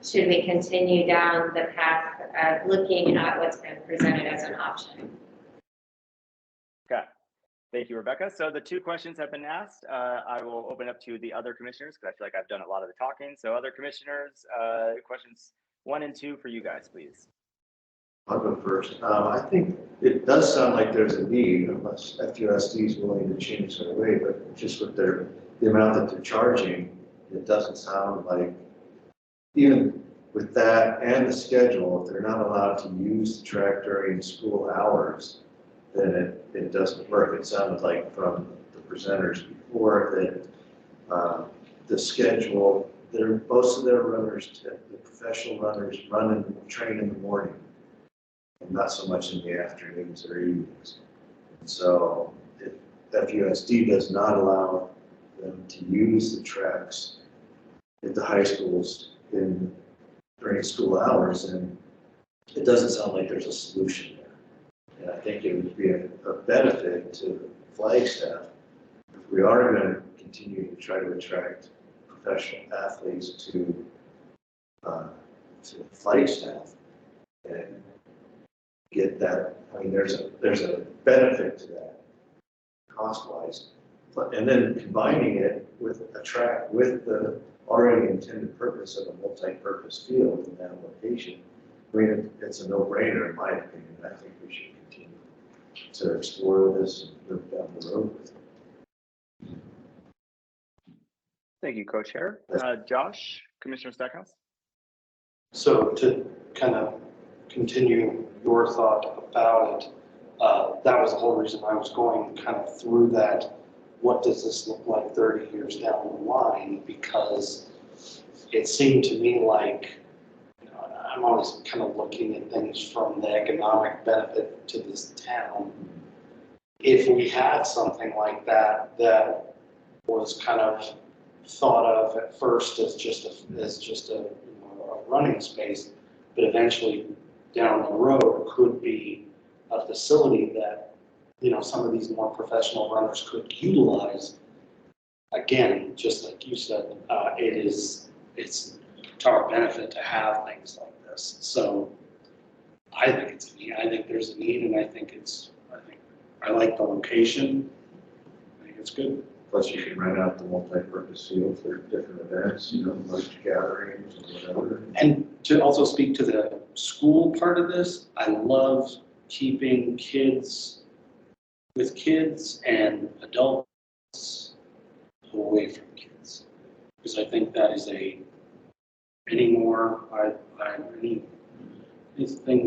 should we continue down the path of looking at what's been presented as an option?
Okay, thank you, Rebecca. So the 2 questions have been asked. I will open up to the other commissioners because I feel like I've done a lot of the talking. So other commissioners, questions 1 and 2 for you guys, please.
I'll go first. I think it does sound like there's a need, unless FUSD is willing to change their way, but just with the amount that they're charging, it doesn't sound like, even with that and the schedule, if they're not allowed to use the track during school hours, then it doesn't work. It sounded like from the presenters before that the schedule, most of their runners, the professional runners, train in the morning, and not so much in the afternoons or evenings. And so if FUSD does not allow them to use the tracks at the high schools during school hours, and it doesn't sound like there's a solution there. And I think it would be a benefit to Flagstaff if we are going to continue to try to attract professional athletes to Flagstaff and get that. I mean, there's a benefit to that cost-wise, and then combining it with a track with the already intended purpose of a multi-purpose field in that location. I mean, it's a no-brainer in my opinion. I think we should continue to explore this and move down the road with it.
Thank you, Co-Chair. Josh, Commissioner Stackhouse.
So to kind of continue your thought about it, that was the whole reason I was going kind of through that. What does this look like 30 years down the line? Because it seemed to me like, I'm always kind of looking at things from the economic benefit to this town. If we had something like that that was kind of thought of at first as just a running space, but eventually down the road could be a facility that some of these more professional runners could utilize. Again, just like you said, it's to our benefit to have things like this. So I think it's neat. I think there's a need, and I think I like the location. I think it's good.
Plus you can rent out the multi-purpose field for different events, you know, large gatherings or whatever.
And to also speak to the school part of this, I love keeping kids with kids and adults away from kids. Because I think that is anything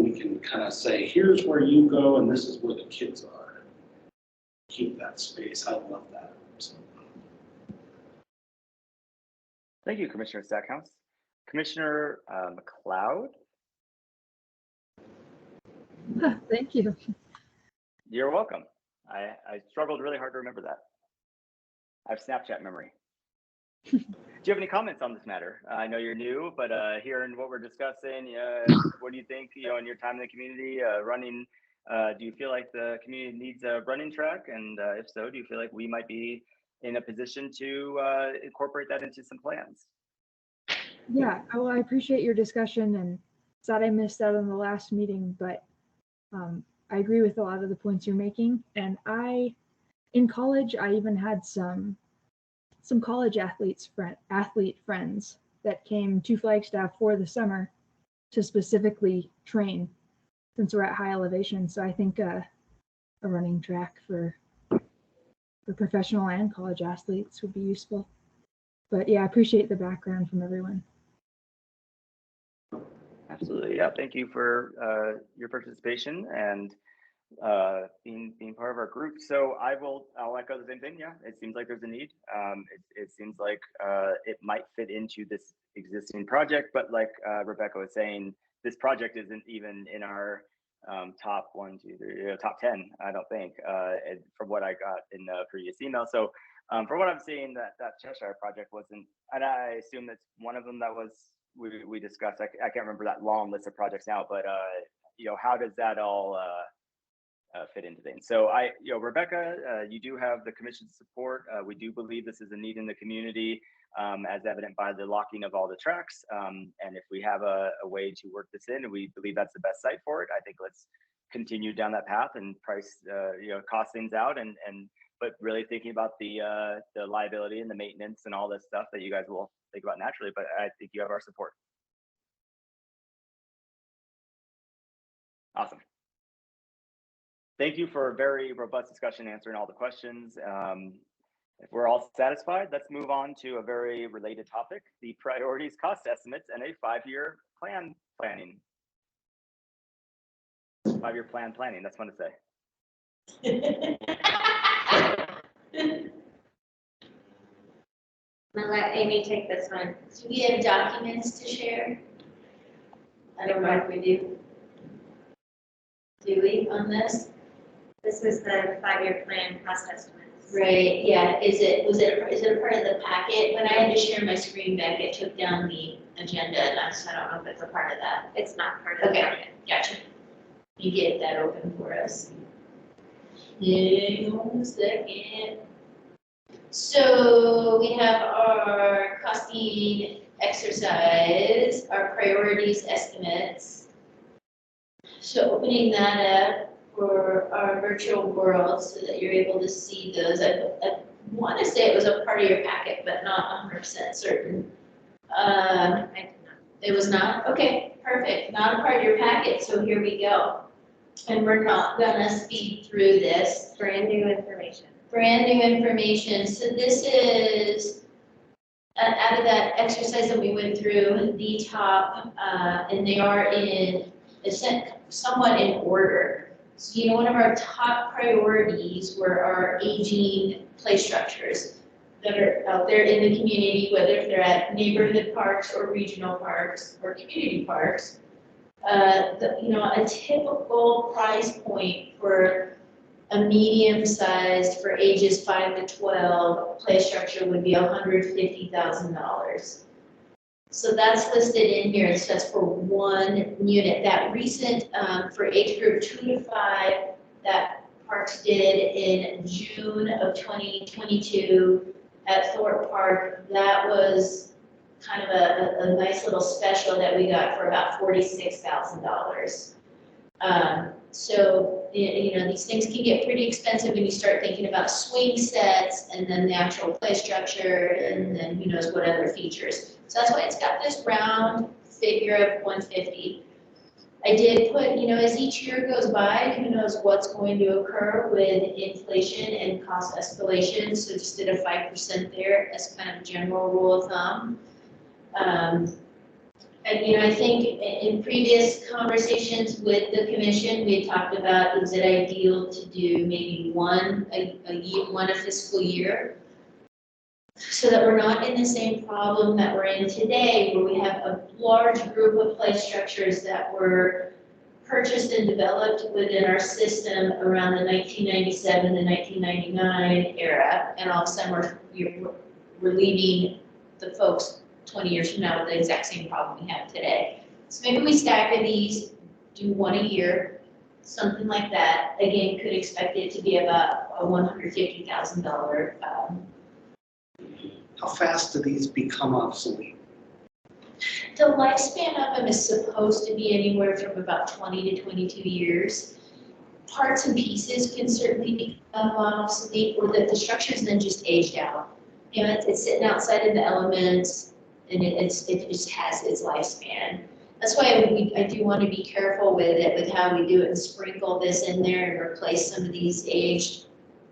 we can kind of say, here's where you go and this is where the kids are. Keep that space. I love that. So.
Thank you, Commissioner Stackhouse. Commissioner McLeod,
Thank you.
you're welcome. I struggled really hard to remember that. I have Snapchat memory. Do you have any comments on this matter? I know you're new, but hearing what we're discussing, what do you think, in your time in the community, running, do you feel like the community needs a running track? And if so, do you feel like we might be in a position to incorporate that into some plans?
Yeah, well, I appreciate your discussion and sad I missed out on the last meeting, but I agree with a lot of the points you're making. And in college, I even had some college athlete friends that came to Flagstaff for the summer to specifically train since we're at high elevation. So I think a running track for professional and college athletes would be useful. But yeah, I appreciate the background from everyone.
Absolutely. Yeah. Thank you for your participation and being part of our group. So I'll echo the same thing. Yeah, it seems like there's a need. It seems like it might fit into this existing project, but like Rebecca was saying, this project isn't even in our top 1, 2, 3, top 10. I don't think from what I got in the previous email. So from what I'm seeing, that Cheshire project wasn't, and I assume that's one of them that was we discussed. I can't remember that long list of projects now, but how does that all fit into things? So Rebecca, you do have the commission's support. We do believe this is a need in the community, as evident by the locking of all the tracks. And if we have a way to work this in, and we believe that's the best site for it, I think let's continue down that path and price, cost things out, but really thinking about the liability and the maintenance and all this stuff that you guys will think about naturally. But I think you have our support. Awesome. Thank you for a very robust discussion, answering all the questions. If we're all satisfied, let's move on to a very related topic, the priorities, cost estimates, and a 5-year planning. 5-year planning, that's fun to say.
I'm gonna let Amy take this one.
Do we have documents to share? I don't know if we do. Do we on this?
This is the 5-year plan cost estimates.
Right, yeah, is it a part of the packet? When I had to share my screen back, it took down the agenda, and I don't know if it's a part of that.
It's not part of the
Okay,
packet.
gotcha. You get that open for us. Hang on a second. So we have our costing exercise, our priorities estimates. So opening that up for our virtual world so that you're able to see those. I want to say it was a part of your packet, but not 100% certain.
I did not.
It was not? Okay, perfect. Not a part of your packet, so here we go. And we're not gonna speed through this.
Brand new information.
Brand new information. So this is out of that exercise that we went through, the top, and they are somewhat in order. So, one of our top priorities were our aging play structures that are out there in the community, whether they're at neighborhood parks or regional parks or community parks. A typical price point for a medium-sized for ages 5 to 12 play structure would be $150,000. So that's listed in here. So that's for one unit. That recent for age group 2 to 5 that Parks did in June of 2022 at Thorpe Park, that was kind of a nice little special that we got for about $46,000. So these things can get pretty expensive when you start thinking about swing sets and then the actual play structure and then who knows what other features. So that's why it's got this round figure of 150. I did put, as each year goes by, who knows what's going to occur with inflation and cost escalation. So just did a 5% there as kind of general rule of thumb. And I think in previous conversations with the commission, we talked about, is it ideal to do maybe one a fiscal year? So that we're not in the same problem that we're in today, where we have a large group of play structures that were purchased and developed within our system around the 1997 to 1999 era, and all of a sudden we're leaving the folks 20 years from now with the exact same problem we have today. So maybe we stagger these, do one a year, something like that. Again, could expect it to be about a $150,000.
How fast do these become obsolete?
The lifespan of them is supposed to be anywhere from about 20 to 22 years. Parts and pieces can certainly become obsolete, or that the structure's then just aged out. It's sitting outside in the elements, and it just has its lifespan. That's why I do want to be careful with it, with how we do it, and sprinkle this in there and replace some of these aged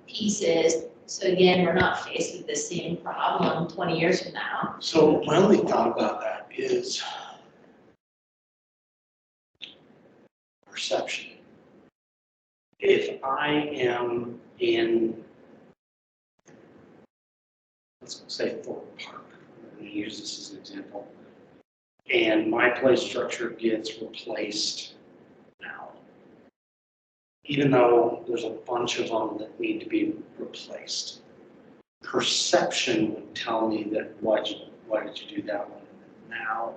pieces. So again, we're not faced with the same problem 20 years from now.
So my only thought about that is perception. If I am in, let's say Thorpe Park, I'm going to use this as an example, and my play structure gets replaced now, even though there's a bunch of them that need to be replaced. Perception would tell me that why did you do that one now,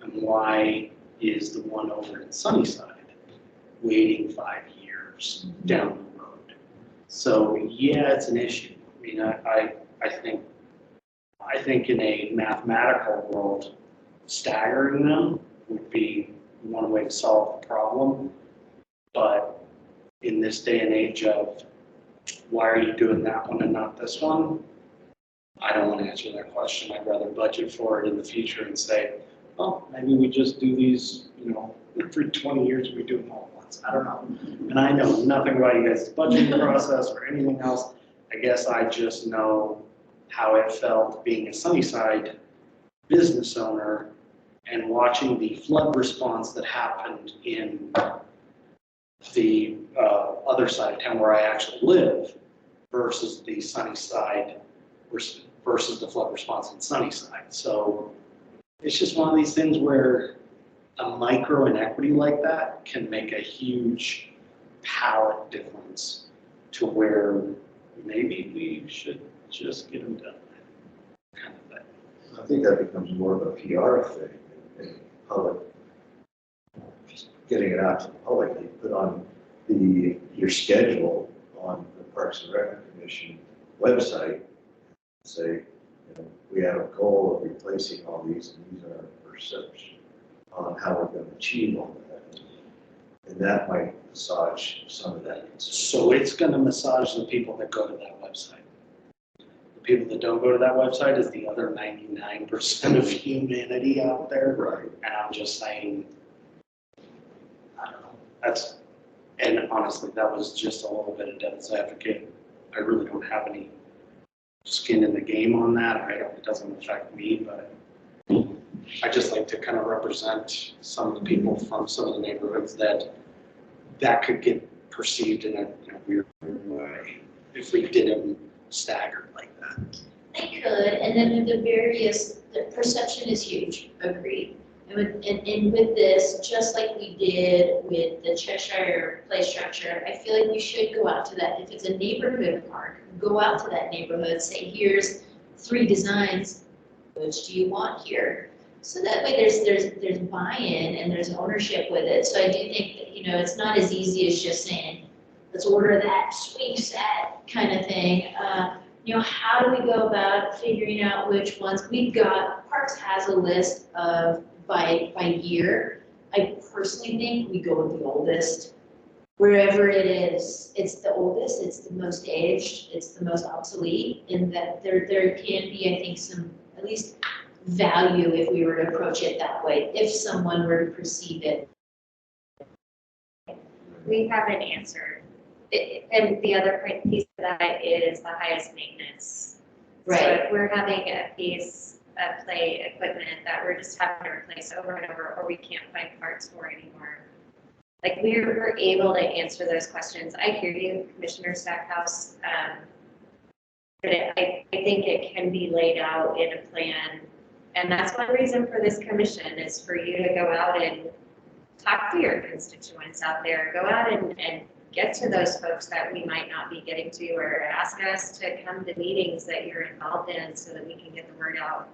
and why is the one over in Sunnyside waiting 5 years down the road? So yeah, it's an issue. I mean, I think in a mathematical world, staggering them would be one way to solve the problem. But in this day and age of why are you doing that one and not this one, I don't want to answer that question. I'd rather budget for it in the future and say, oh, maybe we just do these, every 20 years we do them all at once. I don't know. And I know nothing about you guys' budgeting process or anything else. I guess I just know how it felt being a Sunnyside business owner and watching the flood response that happened in the other side of town where I actually live versus the Sunnyside versus the flood response in Sunnyside. So it's just one of these things where a micro inequity like that can make a huge palette difference to where maybe we should just get them done, kind of thing.
I think that becomes more of a PR thing in public, just getting it out to the public. You put on your schedule on the Parks and Rec Commission website, say, we have a goal of replacing all these, and these are our perception on how we're going to achieve all that. And that might massage some of that.
So it's going to massage the people that go to that website. The people that don't go to that website is the other 99% of humanity out there.
Right.
And I'm just saying, I don't know. And honestly, that was just a little bit of devil's advocate. I really don't have any skin in the game on that. It doesn't affect me, but I just like to kind of represent some of the people from some of the neighborhoods that could get perceived in a weird way if we did them staggered like that.
They could, and then the perception is huge, agreed. And with this, just like we did with the Cheshire play structure, I feel like we should go out to that. If it's a neighborhood park, go out to that neighborhood, say, here's 3 designs, which do you want here? So that way there's buy-in and there's ownership with it. So I do think that, it's not as easy as just saying, let's order that swing set kind of thing. How do we go about figuring out which ones? Parks has a list of by year. I personally think we go with the oldest. wherever it is, it's the oldest, it's the most aged, it's the most obsolete, and that there can be, I think, some, at least value if we were to approach it that way, if someone were to perceive it.
We haven't answered. And the other piece of that is the highest maintenance. So if we're having a piece of play equipment that we're just having to replace over and over, or we can't find parts for anymore, like we were able to answer those questions. I hear you, Commissioner Stackhouse. But I think it can be laid out in a plan. And that's one reason for this commission is for you to go out and talk to your constituents out there, go out and get to those folks that we might not be getting to, or ask us to come to meetings that you're involved in so that we can get the word out.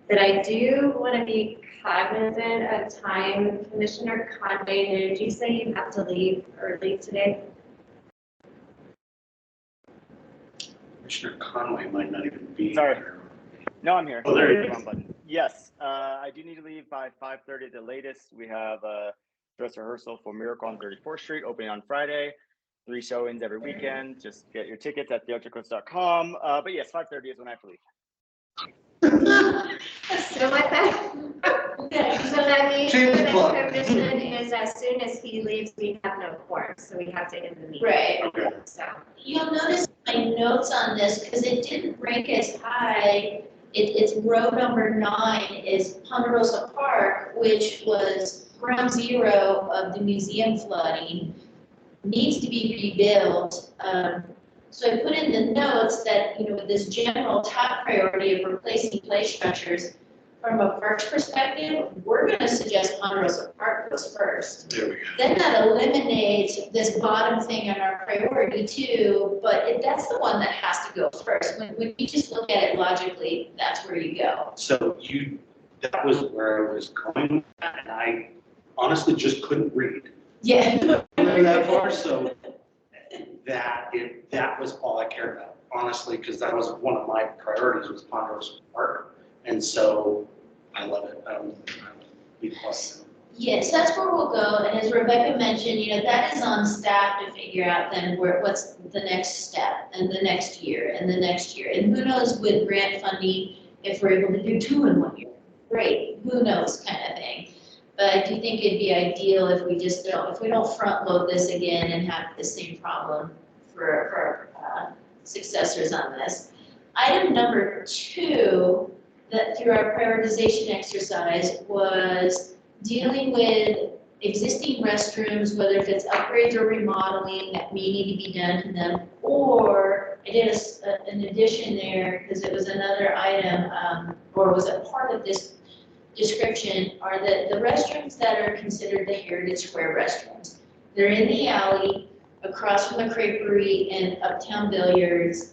But I do want to be cognizant of time. Commissioner Conway, did you say you have to leave early today?
Commissioner Conway might not even be
Sorry.
here.
No, I'm here.
Oh, there you
Wrong button. Yes, I do need to leave by 5:30 at the latest. We have a dress rehearsal for Miracle on 34th Street opening on Friday. 3 showings every weekend. Just get your tickets at theatricals.com. But yes, 5:30 is when I have to leave.
So what that, so that means
Shameless
the
plug.
commission is as soon as he leaves, we have no quorum, so we have to end the meeting.
Right.
Okay.
So,
You'll notice my notes on this, because it didn't rank as high. It's row number 9 is Ponderosa Park, which was ground zero of the museum flooding, needs to be rebuilt. So I put in the notes that, with this general top priority of replacing play structures, from a parks perspective, we're gonna suggest Ponderosa Park goes first.
There we go.
Then that eliminates this bottom thing on our priority too, but that's the one that has to go first. When you just look at it logically, that's where you go.
So that was where I was going with that, and I honestly just couldn't read.
Yeah.
That far, so that was all I cared about, honestly, because that was one of my priorities was Ponderosa Park. And so I love it. Be plus.
Yes, that's where we'll go, and as Rebecca mentioned, that is on staff to figure out then what's the next step, and the next year, and the next year. And who knows with grant funding, if we're able to do 2 in 1 year, great, who knows kind of thing. But I do think it'd be ideal if we don't front load this again and have the same problem for successors on this. Item number 2, that through our prioritization exercise was dealing with existing restrooms, whether if it's upgrades or remodeling that may need to be done to them, or I did an addition there because it was another item, or was a part of this description, are the restrooms that are considered the Heritage Square restrooms. They're in the alley across from the Creperie and Uptown Billiards.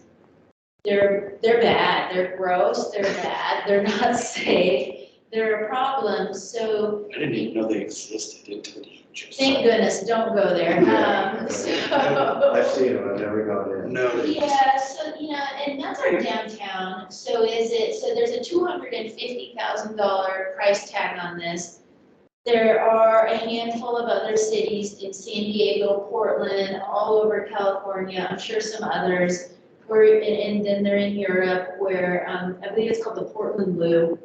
They're bad, they're gross, they're bad, they're not safe, they're a problem, so.
I didn't even know they existed until you just.
Thank goodness, don't go there.
I've seen them, I've never gone in.
No.
Yeah, so, and that's our downtown, so there's a $250,000 price tag on this. There are a handful of other cities in San Diego, Portland, all over California, I'm sure some others, and then they're in Europe where, I believe it's called the Portland Loo.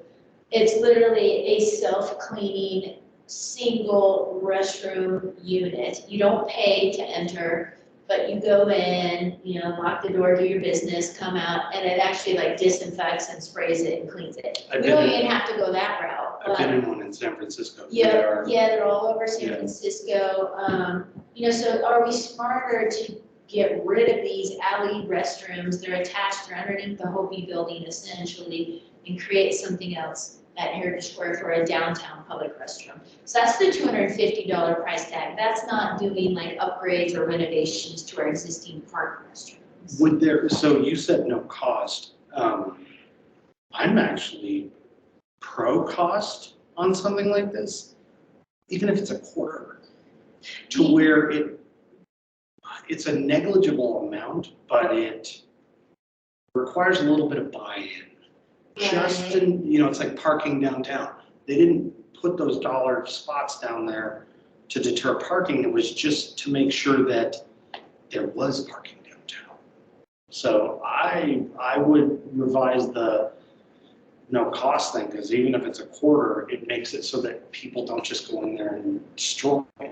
It's literally a self-cleaning, single restroom unit. You don't pay to enter, but you go in, lock the door, do your business, come out, and it actually disinfects and sprays it and cleans it. We don't even have to go that route.
I've been in one in San Francisco.
Yeah, they're all over San Francisco. So are we smarter to get rid of these alley restrooms? They're attached, they're underneath the Hopi building essentially, and create something else at Heritage Square for a downtown public restroom. So that's the $250 price tag. That's not doing upgrades or renovations to our existing park restrooms.
So you said no cost. I'm actually pro cost on something like this, even if it's a quarter, to where it's a negligible amount, but it requires a little bit of buy-in. Just in, it's like parking downtown. They didn't put those dollar spots down there to deter parking. It was just to make sure that there was parking downtown. So I would revise the no cost thing, because even if it's a quarter, it makes it so that people don't just go in there and destroy it.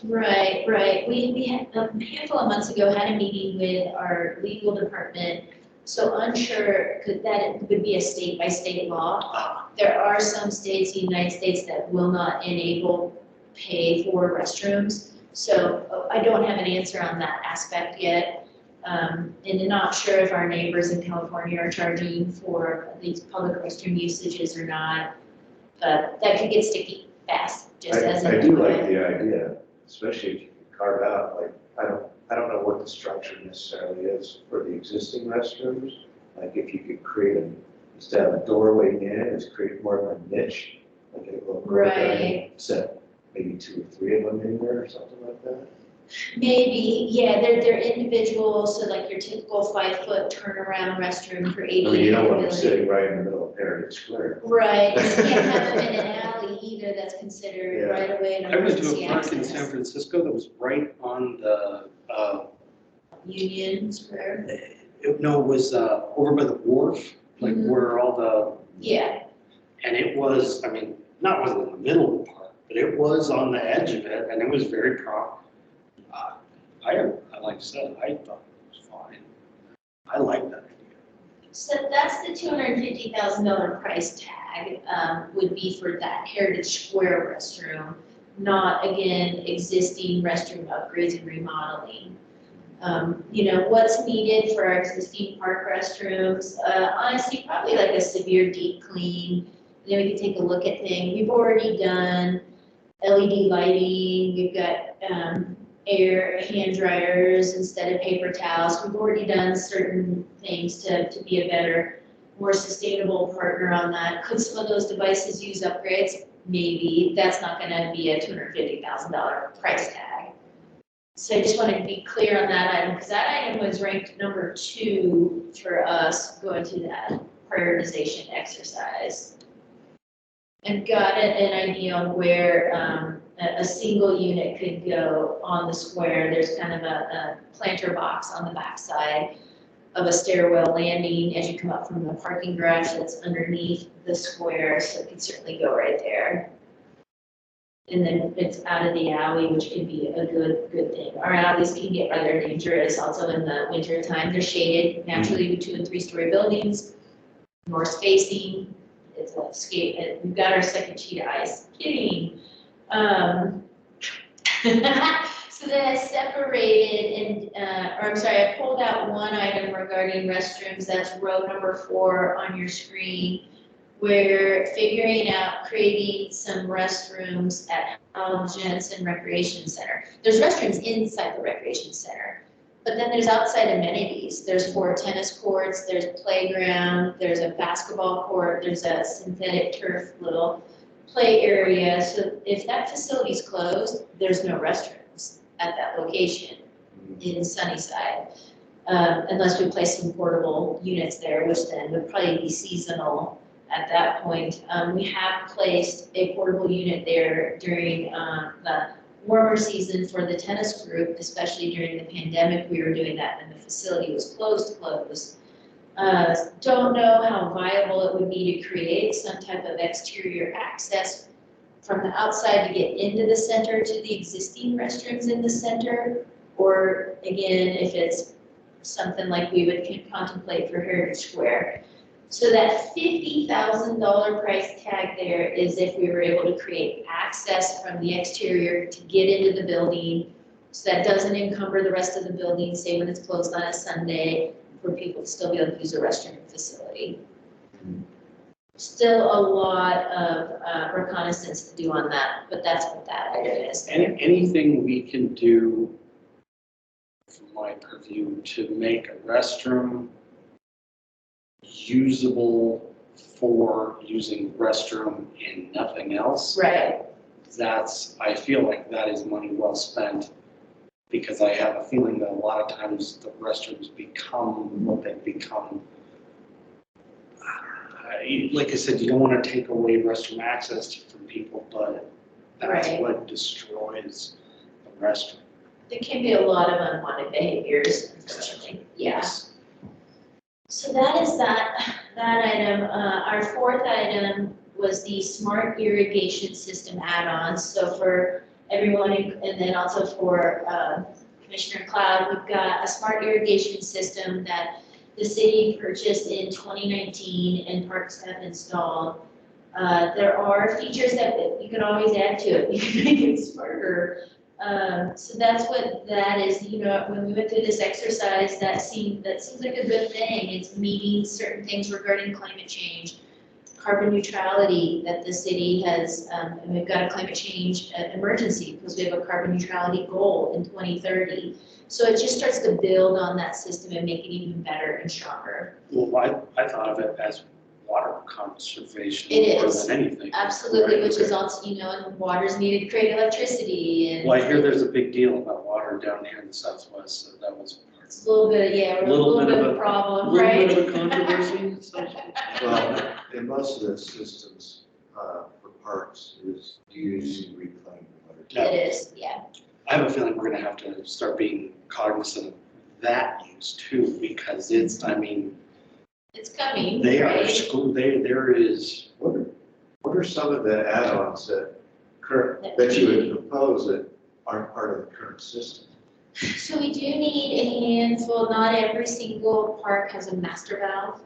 Right, right. We had a handful of months ago had a meeting with our legal department. So unsure, could that it would be a state by state law. There are some states in the United States that will not enable pay for restrooms. So I don't have an answer on that aspect yet. And I'm not sure if our neighbors in California are charging for these public restroom usages or not. But that could get sticky fast, just as
I
an
do like
employee.
the idea, especially if you can carve out, like, I don't know what the structure necessarily is for the existing restrooms. Like if you could instead of a doorway in, is create more of a niche, like a little
Right.
set maybe 2 or 3 of them in there or something like that.
Maybe, yeah, they're individual, so like your typical 5-foot turnaround restroom for
I mean, you
ADA
don't want them
capability.
sitting right in the middle of Heritage Square.
Right, you can't have them in an alley either, that's considered
Yeah.
right away and
I went to
emergency
a park in
access.
San Francisco that was right on the,
Union Square,
it was over by the wharf, like
Mhm.
where all the,
yeah,
and it was, I mean, not wasn't in the middle of the park, but it was on the edge of it, and it was very like I said, I thought it was fine. I like that idea.
so that's the $250,000 price tag, would be for that Heritage Square restroom, not again, existing restroom upgrades and remodeling. What's needed for our existing park restrooms, honestly, probably like a severe deep clean. Then we can take a look at things. We've already done LED lighting, we've got, air hand dryers instead of paper towels. We've already done certain things to be a better, more sustainable partner on that. Could some of those devices use upgrades? Maybe. That's not gonna be a $250,000 price tag. So I just wanted to be clear on that item, because that item was ranked number 2 for us going to that prioritization exercise. And got an idea on where a single unit could go on the square. There's kind of a planter box on the backside of a stairwell landing as you come up from the parking garage that's underneath the square, so it could certainly go right there. And then it's out of the alley, which could be a good thing. Our alleys can get rather dangerous also in the winter time. They're shaded naturally with 2- and 3-story buildings, more spacing. It's a skate, and we've got our second sheet of ice. Kidding. So then I separated I pulled out one item regarding restrooms. That's row number 4 on your screen. We're figuring out creating some restrooms at Hal Jensen Recreation Center. There's restrooms inside the recreation center, but then there's outside amenities. There's 4 tennis courts, there's a playground, there's a basketball court, there's a synthetic turf little play area. So if that facility's closed, there's no restrooms at that location in Sunnyside. Unless we place some portable units there, which then would probably be seasonal at that point. We have placed a portable unit there during the warmer season for the tennis group, especially during the pandemic. We were doing that when the facility was closed. Don't know how viable it would be to create some type of exterior access from the outside to get into the center to the existing restrooms in the center. Or again, if it's something like we would contemplate for Heritage Square. So that $50,000 price tag there is if we were able to create access from the exterior to get into the building, so that doesn't encumber the rest of the building, say when it's closed on a Sunday, for people to still be able to use the restroom facility. Still a lot of reconnaissance to do on that, but that's what that item is.
Anything we can do, from my purview, to make a restroom usable for using restroom and nothing else.
Right.
I feel like that is money well spent, because I have a feeling that a lot of times the restrooms become what they become. Like I said, you don't want to take away restroom access from people, but That's
Right.
what destroys the restaurant.
There can be a lot of unwanted behaviors, unfortunately, yeah.
Yes.
So that is that item. Our fourth item was the smart irrigation system add-ons. So for everyone, and then also for Commissioner Cloud, we've got a smart irrigation system that the city purchased in 2019 and Parks have installed. There are features that you can always add to it. You can make it smarter. So that's what that is. You know, when we went through this exercise, that seems like a good thing. It's meeting certain things regarding climate change, carbon neutrality that the city has, and we've got a climate change emergency because we have a carbon neutrality goal in 2030. So it just starts to build on that system and make it even better and stronger.
Well, I thought of it as water conservation
It
more
is.
than anything.
Absolutely,
Right,
which is
okay.
also, you know, and water's needed to create electricity and.
Well, I hear there's a big deal about water down here in the southwest, so that was
It's a little bit, yeah, a little bit of a problem, right?
little bit of a controversy. So-
Well, in most of the systems, for parks is using reclaimed water.
It is, yeah.
I have a feeling we're gonna have to start being cognizant of that use too, because it's, I mean,
It's coming,
they are
right?
there is,
What are some of the add-ons that you would propose that aren't part of the current system?
So we do need a handful, not every single park has a master valve,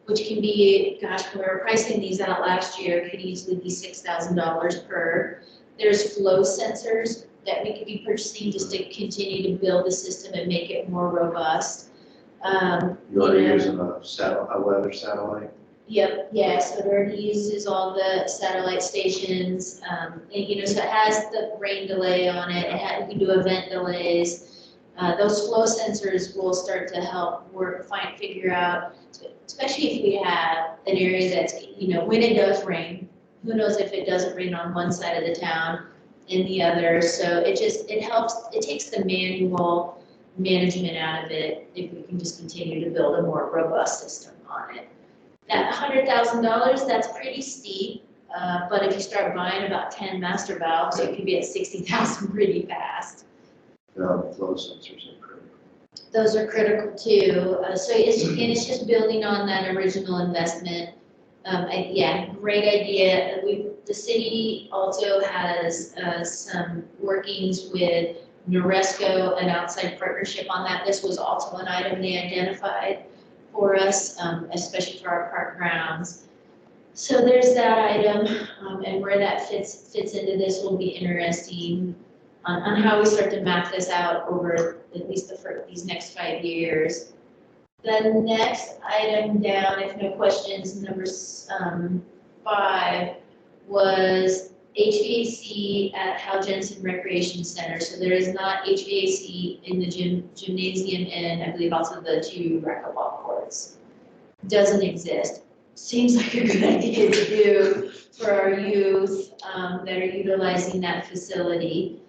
which can be, gosh, when we were pricing these out last year, could easily be $6,000 per. There's flow sensors that we could be purchasing just to continue to build the system and make it more robust.
You are
You know,
using a weather satellite?
Yep, yeah, so it already uses all the satellite stations, and you know, so it has the rain delay on it, we can do event delays. Those flow sensors will start to help figure out, especially if we have an area that's, you know, when it does rain, who knows if it doesn't rain on one side of the town and the other, so it helps, it takes the manual management out of it if we can just continue to build a more robust system on it. That $100,000, that's pretty steep, but if you start buying about 10 master valves, you can be at 60,000 pretty fast.
The flow sensors are critical.
Those are critical too. So it's just building on that original investment. Yeah, great idea. The city also has some workings with Noresco, an outside partnership on that. This was also an item they identified for us, especially for our park grounds. So there's that item, and where that fits into this will be interesting on how we start to map this out over at least these next 5 years. The next item down, if no questions, number 5 was HVAC at Hal Jensen Recreation Center. So there is not HVAC in the gymnasium and I believe also the 2 racquetball courts. Doesn't exist. Seems like a good idea to do for our youth that are utilizing that facility.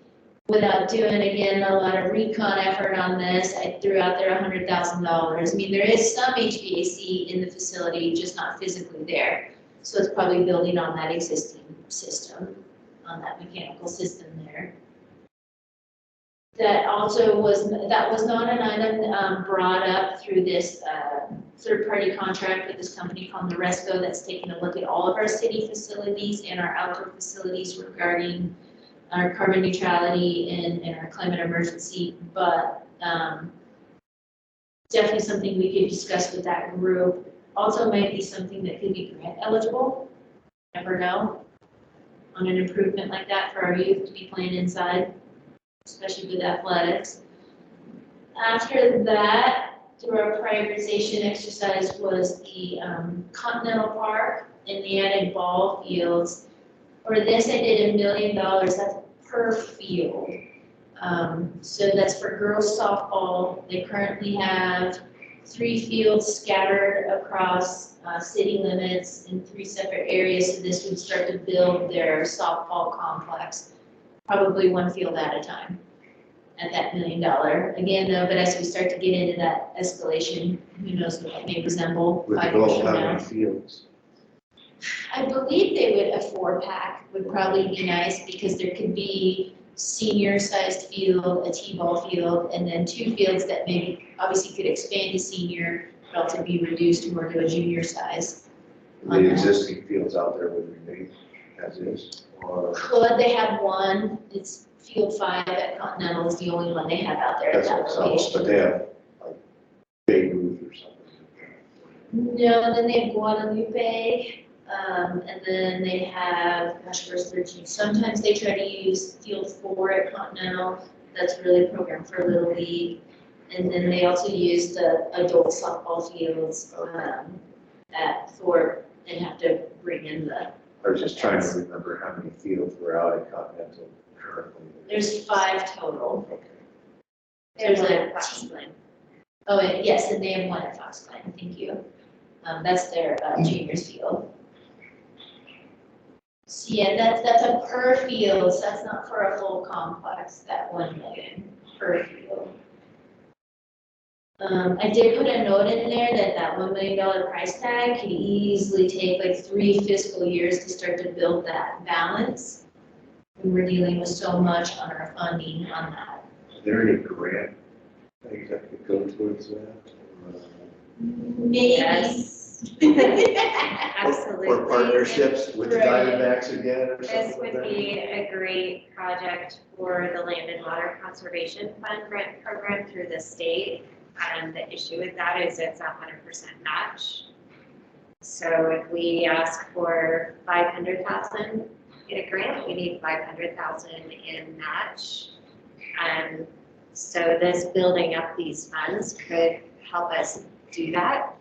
Without doing, again, a lot of recon effort on this, I threw out there $100,000. I mean, there is some HVAC in the facility, just not physically there. So it's probably building on that existing system, on that mechanical system there. That was not an item brought up through this third-party contract with this company called Noresco that's taking a look at all of our city facilities and our outdoor facilities regarding our carbon neutrality and our climate emergency, but definitely something we could discuss with that group. Also might be something that could be grant eligible, never know, on an improvement like that for our youth to be playing inside, especially with athletics. After that, through our prioritization exercise was the Continental Park and the added ball fields. For this, I did $1 million, that's per field. So that's for girls softball. They currently have 3 fields scattered across city limits in 3 separate areas. So this would start to build their softball complex, probably 1 field at a time at that $1 million. Again, though, but as we start to get into that escalation, who knows what that may resemble
With the
5 years
goal
from
of how
now.
many fields?
I believe they would, a 4-pack would probably be nice because there could be senior-sized field, a T-ball field, and then 2 fields that maybe obviously could expand to senior, but also be reduced more to a junior size.
The existing fields out there would remain as is, or
Could they have one? It's field 5 at Continental is the only one they have out there at
that's
that
what it sounds, but
location.
they have like Babe Ruth or something.
No, then they have Guadalupe, and then they have, gosh, where's 13? Sometimes they try to use field 4 at Continental. That's really programmed for Little League. And then they also use the adult softball fields, at Thorpe. They have to bring in the,
I was just trying to remember how many fields were out at Continental currently.
there's 5 total.
Okay.
There's
One
a
at Fox Glen.
Oh, and yes, and they have one at Fox Glen, thank you. That's their juniors field. So yeah, that's a per field, so that's not for a full complex, that 1 million per field. I did put a note in there that $1 million price tag could easily take like 3 fiscal years to start to build that balance. And we're dealing with so much on our funding on that.
Is there any grant things that could go towards that?
Maybe.
Yes. Absolutely.
Or partnerships with the
Right.
Diamondbacks again or
This
something like
would
that?
be a great project for the Land and Water Conservation Fund grant program through the state. The issue with that is it's 100% match. So if we ask for 500,000 in a grant, we need 500,000 in match. So this building up these funds could help us do that.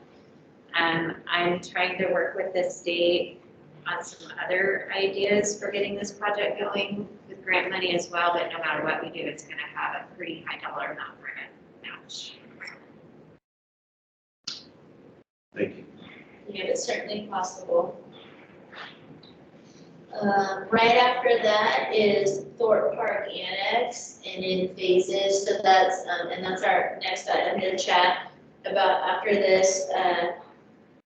I'm trying to work with the state on some other ideas for getting this project going with grant money as well, but no matter what we do, it's gonna have a pretty high dollar amount for a match.
Thank you.
Yeah, it's certainly possible. Right after that is Thorpe Park Annex and in phases, so that's, and that's our next item to chat about after this.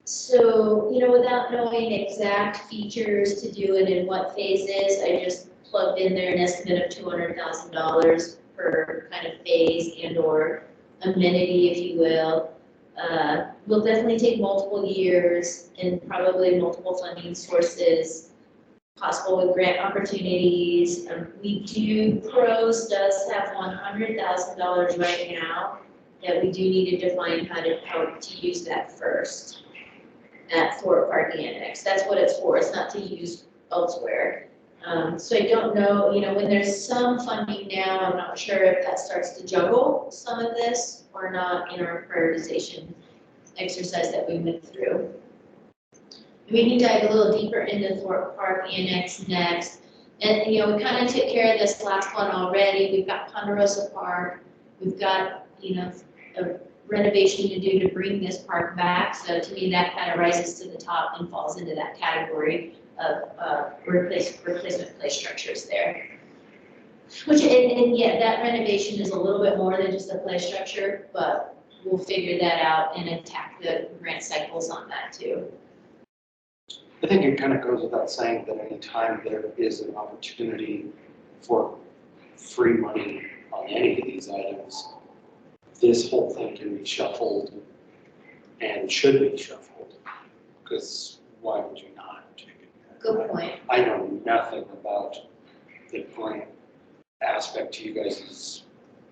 So, without knowing exact features to do it in what phases, I just plugged in there an estimate of $200,000 per kind of phase and or amenity, if you will. Will definitely take multiple years and probably multiple funding sources, possible with grant opportunities. PROS does have $100,000 right now that we do need to define how to use that first at Thorpe Park Annex. That's what it's for. It's not to use elsewhere. So I don't know, when there's some funding now, I'm not sure if that starts to juggle some of this or not in our prioritization exercise that we went through. We can dive a little deeper into Thorpe Park Annex next. And, we kind of took care of this last one already. We've got Ponderosa Park. We've got, a renovation to do to bring this park back. So to me, that kind of rises to the top and falls into that category of replacement play structures there. Which, and yeah, that renovation is a little bit more than just a play structure, but we'll figure that out and attack the grant cycles on that too.
I think it kind of goes without saying that any time there is an opportunity for free money on any of these items, this whole thing can be shuffled and should be shuffled, because why would you not?
Good point.
I know nothing about the grant aspect to you guys,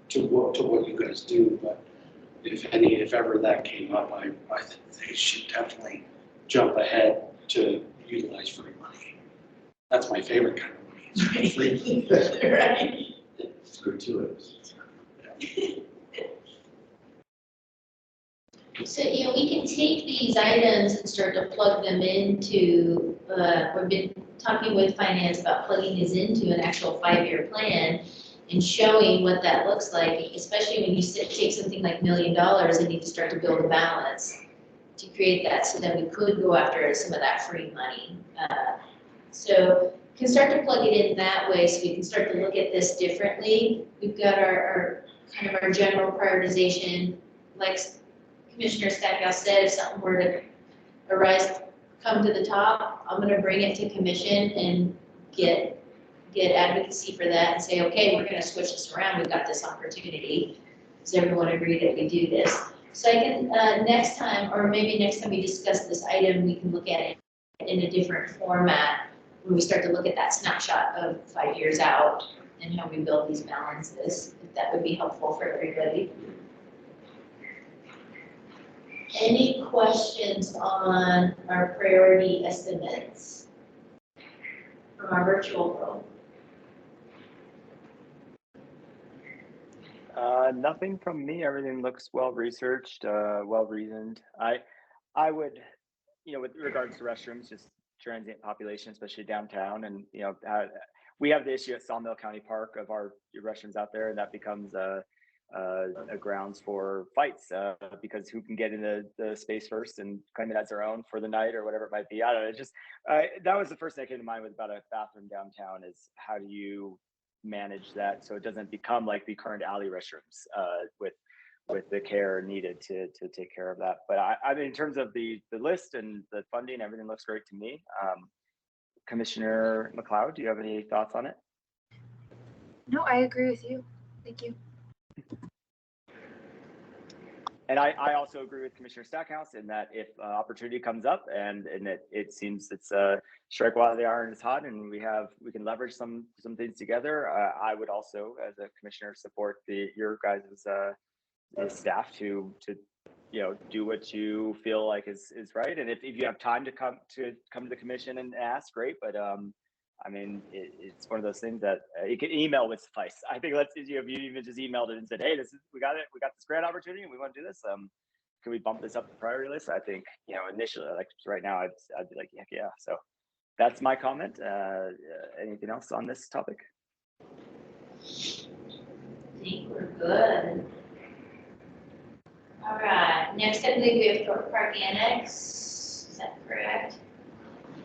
to what you guys do, but if ever that came up, I think they should definitely jump ahead to utilize free money. That's my favorite kind of money. It's free.
Right.
It's gratuitous.
So, we can take these items and start to plug them into, we've been talking with finance about plugging these into an actual 5-year plan and showing what that looks like, especially when you take something like $1 million and need to start to build a balance to create that, so that we could go after some of that free money. So we can start to plug it in that way, so we can start to look at this differently. We've got our kind of our general prioritization, like Commissioner Stackhouse said, if something were to arise come to the top, I'm gonna bring it to commission and get advocacy for that and say, okay, we're gonna switch this around, we've got this opportunity. Does everyone agree that we do this? So I can, next time, or maybe next time we discuss this item, we can look at it in a different format when we start to look at that snapshot of 5 years out and how we build these balances, if that would be helpful for everybody. Any questions on our priority estimates from our virtual world?
Nothing from me. Everything looks well researched, well reasoned. I would, with regards to restrooms, just transient population, especially downtown, and we have the issue at Sawmill County Park of our restrooms out there, and that becomes a grounds for fights because who can get in the space first and claim it as their own for the night or whatever it might be. I don't know. It's just that was the first thing that came to mind with about a bathroom downtown is how do you manage that so it doesn't become like the current alley restrooms with the care needed to take care of that. But I mean, in terms of the list and the funding, everything looks great to me. Commissioner McLeod, do you have any thoughts on it?
No, I agree with you. Thank you.
And I also agree with Commissioner Stackhouse in that if opportunity comes up and it seems it's strike while the iron is hot and we can leverage some things together, I would also, as a commissioner, support your guys' staff to do what you feel like is right. And if you have time to come to the commission and ask, great. But I mean, it's one of those things that you can email would suffice. I think if you even just emailed it and said, hey, we got this grant opportunity and we want to do this. Can we bump this up the priority list? I think, initially, like right now, I'd be like, heck yeah. So that's my comment. Anything else on this topic?
I think we're good. All right, next I believe we have Thorpe Park Annex. Is that correct?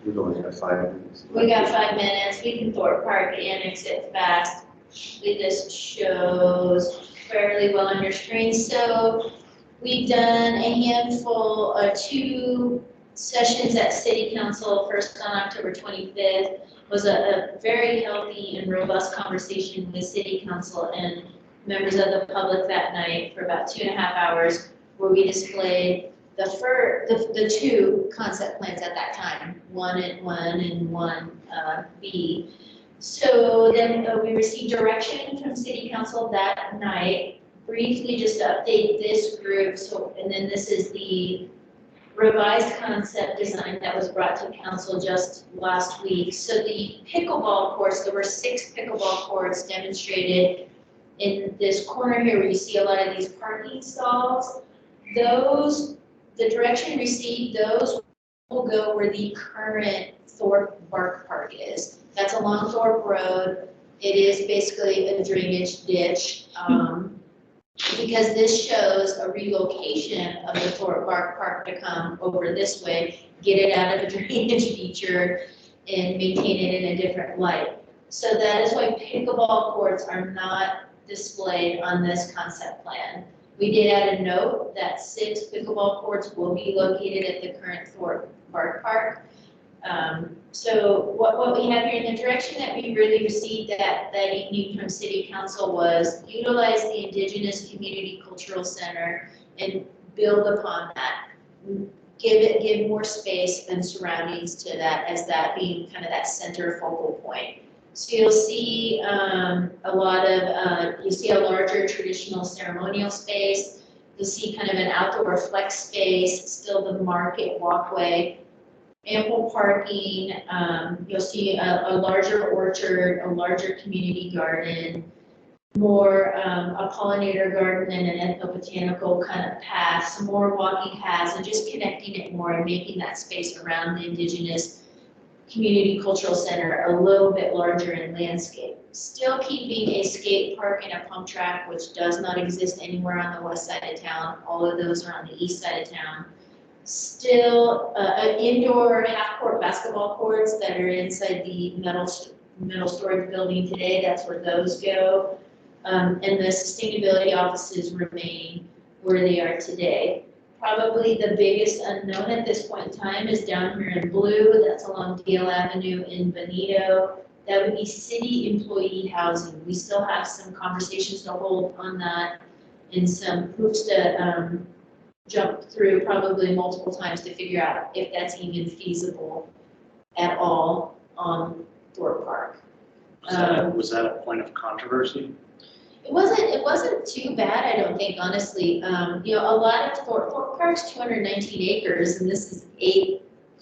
We've only got 5 minutes.
We got 5 minutes. We can Thorpe Park Annex it fast. This shows fairly well on your screen. So we've done a handful of 2 sessions at City Council. First on October 25th was a very healthy and robust conversation with City Council and members of the public that night for about 2.5 hours, where we displayed the 2 concept plans at that time, 1A and 1B. So then we received direction from City Council that night, briefly just to update this group. So, and then this is the revised concept design that was brought to council just last week. So the pickleball courts, there were 6 pickleball courts demonstrated in this corner here where you see a lot of these parking stalls. The direction received, those will go where the current Thorpe Bark Park is. That's along Thorpe Road. It is basically a drainage ditch. Because this shows a relocation of the Thorpe Bark Park to come over this way, get it out of the drainage feature and maintain it in a different light. So that is why pickleball courts are not displayed on this concept plan. We did add a note that 6 pickleball courts will be located at the current Thorpe Bark Park. So what we have here in the direction that we really received that evening from City Council was utilize the Indigenous Community Cultural Center and build upon that. Give more space and surroundings to that as that being kind of that center focal point. So you'll see you'll see a larger traditional ceremonial space. You'll see kind of an outdoor flex space, still the market walkway, ample parking. You'll see a larger orchard, a larger community garden, more a pollinator garden and an ethnobotanical kind of path, some more walking paths, and just connecting it more and making that space around the Indigenous Community Cultural Center a little bit larger in landscape. Still keeping a skate park and a pump track, which does not exist anywhere on the west side of town. All of those are on the east side of town. Still an indoor half-court basketball courts that are inside the metal storage building today. That's where those go. And the sustainability offices remain where they are today. probably the biggest unknown at this point in time is down here in blue, that's along Deal Avenue in Benito. That would be city employee housing. We still have some conversations to hold on that and some hoops to jump through probably multiple times to figure out if that's even feasible at all on Thorpe Park.
Was that a point of controversy?
It wasn't too bad, I don't think, honestly. You know, a lot of Thorpe Park's 219 acres, and this is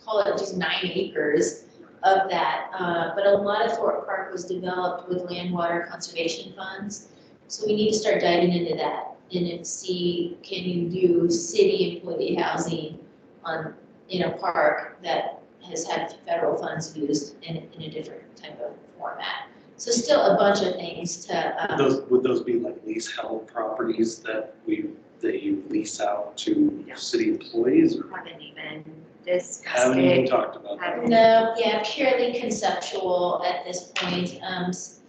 call it just 9 acres of that. But a lot of Thorpe Park was developed with land water conservation funds. So we need to start diving into that and then see, can you do city employee housing in a park that has had federal funds used in a different type of format. So still a bunch of things to.
Would those be like leasehold properties that you lease out to city employees? Or
Haven't even discussed
haven't even
it.
talked about that?
No, yeah, purely conceptual at this point.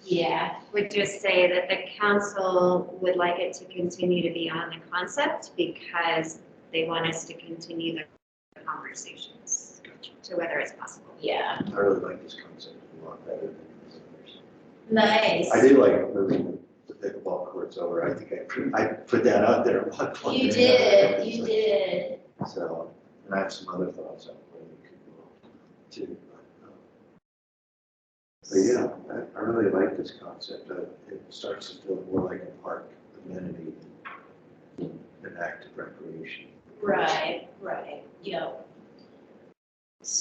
Yeah,
Would just say that the council would like it to continue to be on the concept because they want us to continue the conversations to whether it's possible.
yeah,
I really like this concept a lot better than the others.
nice.
I did like moving the pickleball courts over. I think I put that out there. at one point.
You did.
So, and I have some other thoughts on where we could go too. But yeah, I really like this concept. It starts to feel more like a park amenity than an active recreation.
Right, yeah.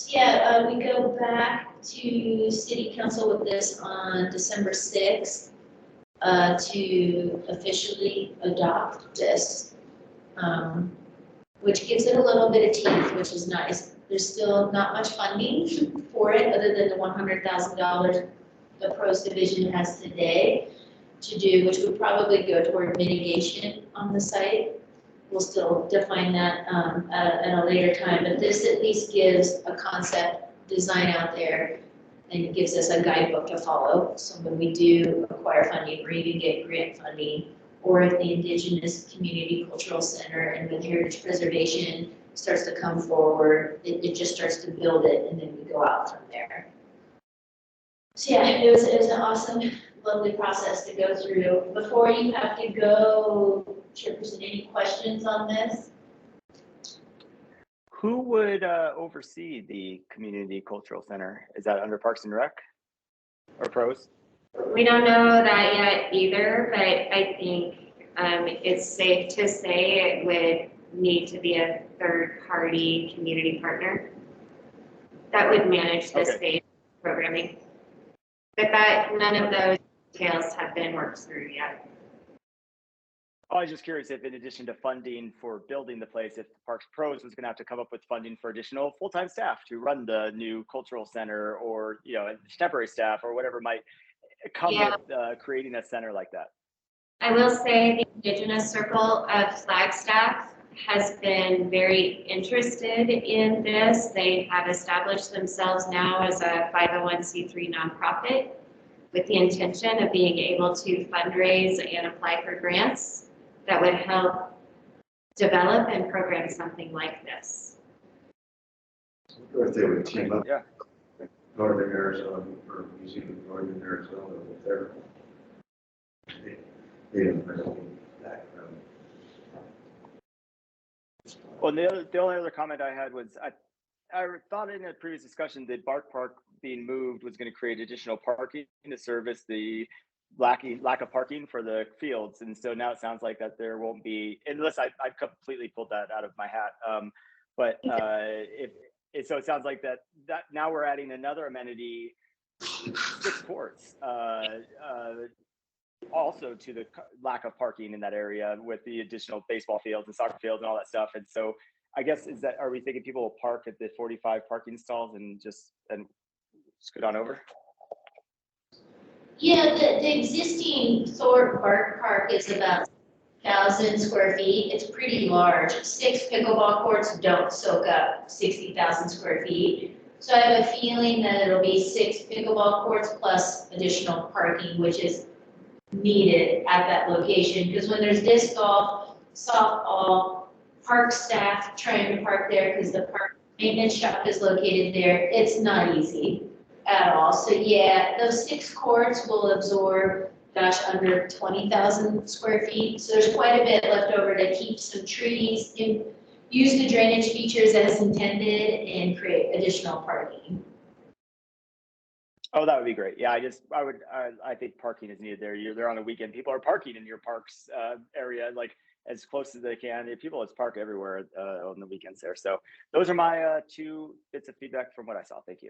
Yeah, we go back to city council with this on December 6th to officially adopt this, which gives it a little bit of teeth, which is nice. There's still not much funding for it other than the $100,000 the pros division has today to do, which would probably go toward mitigation on the site. We'll still define that at a later time, but this at least gives a concept design out there and it gives us a guidebook to follow. So when we do acquire funding or even get grant funding, or if the Indigenous Community Cultural Center and with Heritage Preservation starts to come forward, it just starts to build it and then we go out from there. So yeah, it was an awesome, lovely process to go through. Before you have to go, Chairperson, any questions on this?
Who would oversee the Community Cultural Center? Is that under Parks and Rec or pros?
We don't know that yet either, but I think it's safe to say it would need to be a third-party community partner that would manage this space programming. But none of those details have been worked through yet.
I was just curious if in addition to funding for building the place, if Parks Pros was going to have to come up with funding for additional full-time staff to run the new cultural center or, temporary staff or whatever might come with creating a center like that.
I will say the Indigenous Circle of Flagstaff has been very interested in this. They have established themselves now as a 501c3 nonprofit with the intention of being able to fundraise and apply for grants that would help develop and program something like this.
Or if they would team up.
Yeah.
Northern Arizona or Museum of Northern Arizona with their Native American background.
Well, the only other comment I had was I thought in a previous discussion that Bark Park being moved was going to create additional parking to service the lack of parking for the fields, and so now it sounds like that there won't be, unless I completely pulled that out of my hat. So it sounds like that now we're adding another amenity, 6 courts, also to the lack of parking in that area with the additional baseball fields and soccer fields and all that stuff. And so I guess are we thinking people will park at the 45 parking stalls and just scoot on over?
Yeah, the existing Thorpe Park is about 1,000 square feet. It's pretty large. 6 pickleball courts don't soak up 60,000 square feet. So I have a feeling that it'll be 6 pickleball courts plus additional parking, which is needed at that location. Because when there's disc golf, softball, park staff trying to park there because the park maintenance shop is located there. It's not easy at all. So yeah, those 6 courts will absorb, gosh, under 20,000 square feet. So there's quite a bit left over to keep some trees, use the drainage features as intended, and create additional parking.
Oh, that would be great. Yeah, I think parking is needed there. You're there on the weekend. People are parking in your parks area, like as close as they can. People just park everywhere on the weekends there. So those are my 2 bits of feedback from what I saw. Thank you.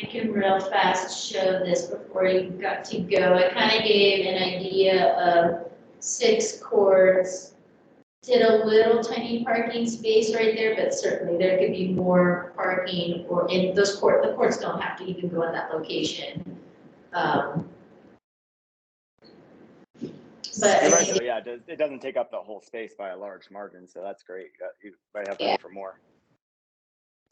I can real fast show this before you got to go. I kind of gave an idea of 6 courts. Did a little tiny parking space right there, but certainly there could be more parking, or in those the courts don't have to even go in that location. But
You're right, though. Yeah, it doesn't take up the whole space by a large margin, so that's great. You might have room for more.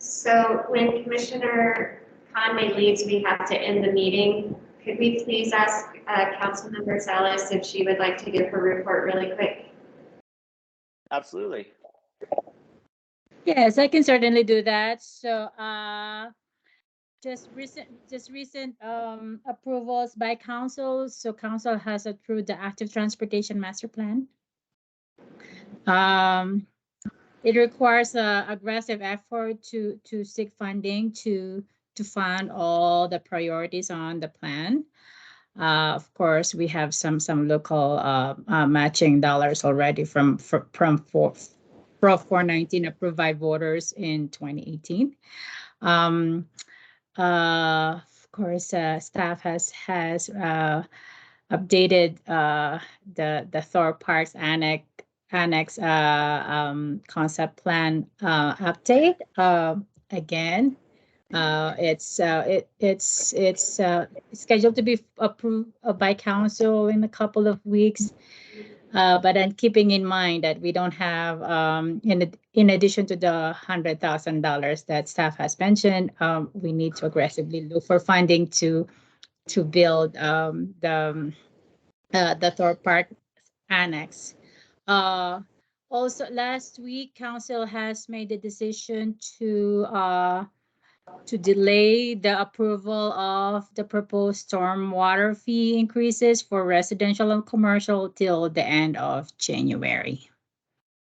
So when Commissioner Conway leaves, we have to end the meeting. Could we please ask Councilmember Salas if she would like to give her report really quick?
Absolutely.
Yes, I can certainly do that. So just recent approvals by council. So council has approved the active transportation master plan. It requires a aggressive effort to seek funding to fund all the priorities on the plan. Of course, we have some local matching dollars already from 419 approved by voters in 2018. Of course, staff has updated the Thorpe Parks Annex concept plan update. Again, it's scheduled to be approved by council in a couple of weeks. But then keeping in mind that we don't have, in addition to the $100,000 that staff has mentioned, we need to aggressively look for funding to build the Thorpe Park Annex. Also, last week, council has made the decision to delay the approval of the proposed stormwater fee increases for residential and commercial till the end of January.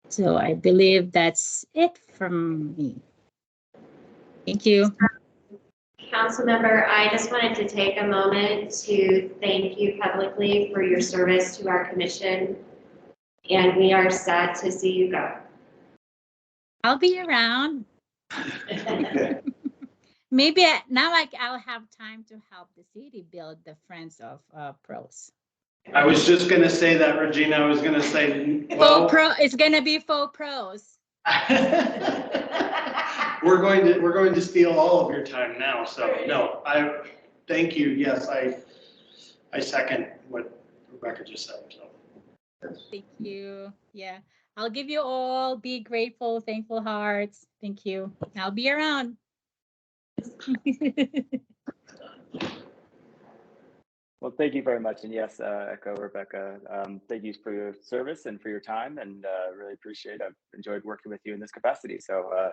So I believe that's it from me. Thank you.
Councilmember, I just wanted to take a moment to thank you publicly for your service to our commission, and we are sad to see you go.
I'll be around. Maybe now I'll have time to help the city build the Friends of Pros.
I was just gonna say that, Regina. I was gonna say,
Faux pro. It's gonna be faux pros.
we're going to steal all of your time now. So no, I thank you. Yes, I second what Rebecca just said. So.
Thank you. Yeah, I'll give you all be grateful, thankful hearts. Thank you. I'll be around.
Well, thank you very much. And yes, echo Rebecca. Thank you for your service and for your time, and really appreciate it. I've enjoyed working with you in this capacity. So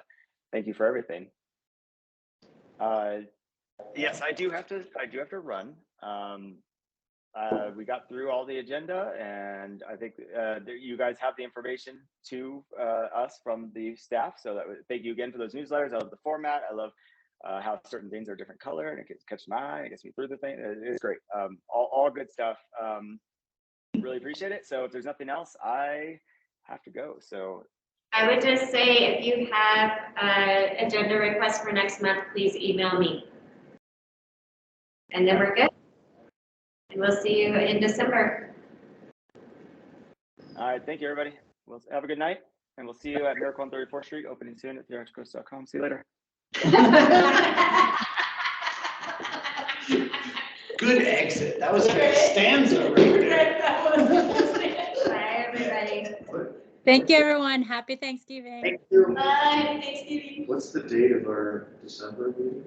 thank you for everything. Yes, I do have to run. We got through all the agenda, and I think you guys have the information to us from the staff. So thank you again for those newsletters. I love the format. I love how certain things are a different color, and it catches my eye. It gets me through the thing. It's great. All good stuff. Really appreciate it. So if there's nothing else, I have to go. So
I would just say, if you have agenda requests for next month, please email me. And then we're good. And we'll see you in December.
all right, thank you, everybody. We'll have a good night, and we'll see you at Miracle on 34th Street, opening soon at thearchcoast.com. See you later.
Good exit. That was a good stanza right there.
Bye, everybody.
Thank you, everyone. Happy Thanksgiving.
Thank you.
Bye, Thanksgiving.
What's the date of our December meeting?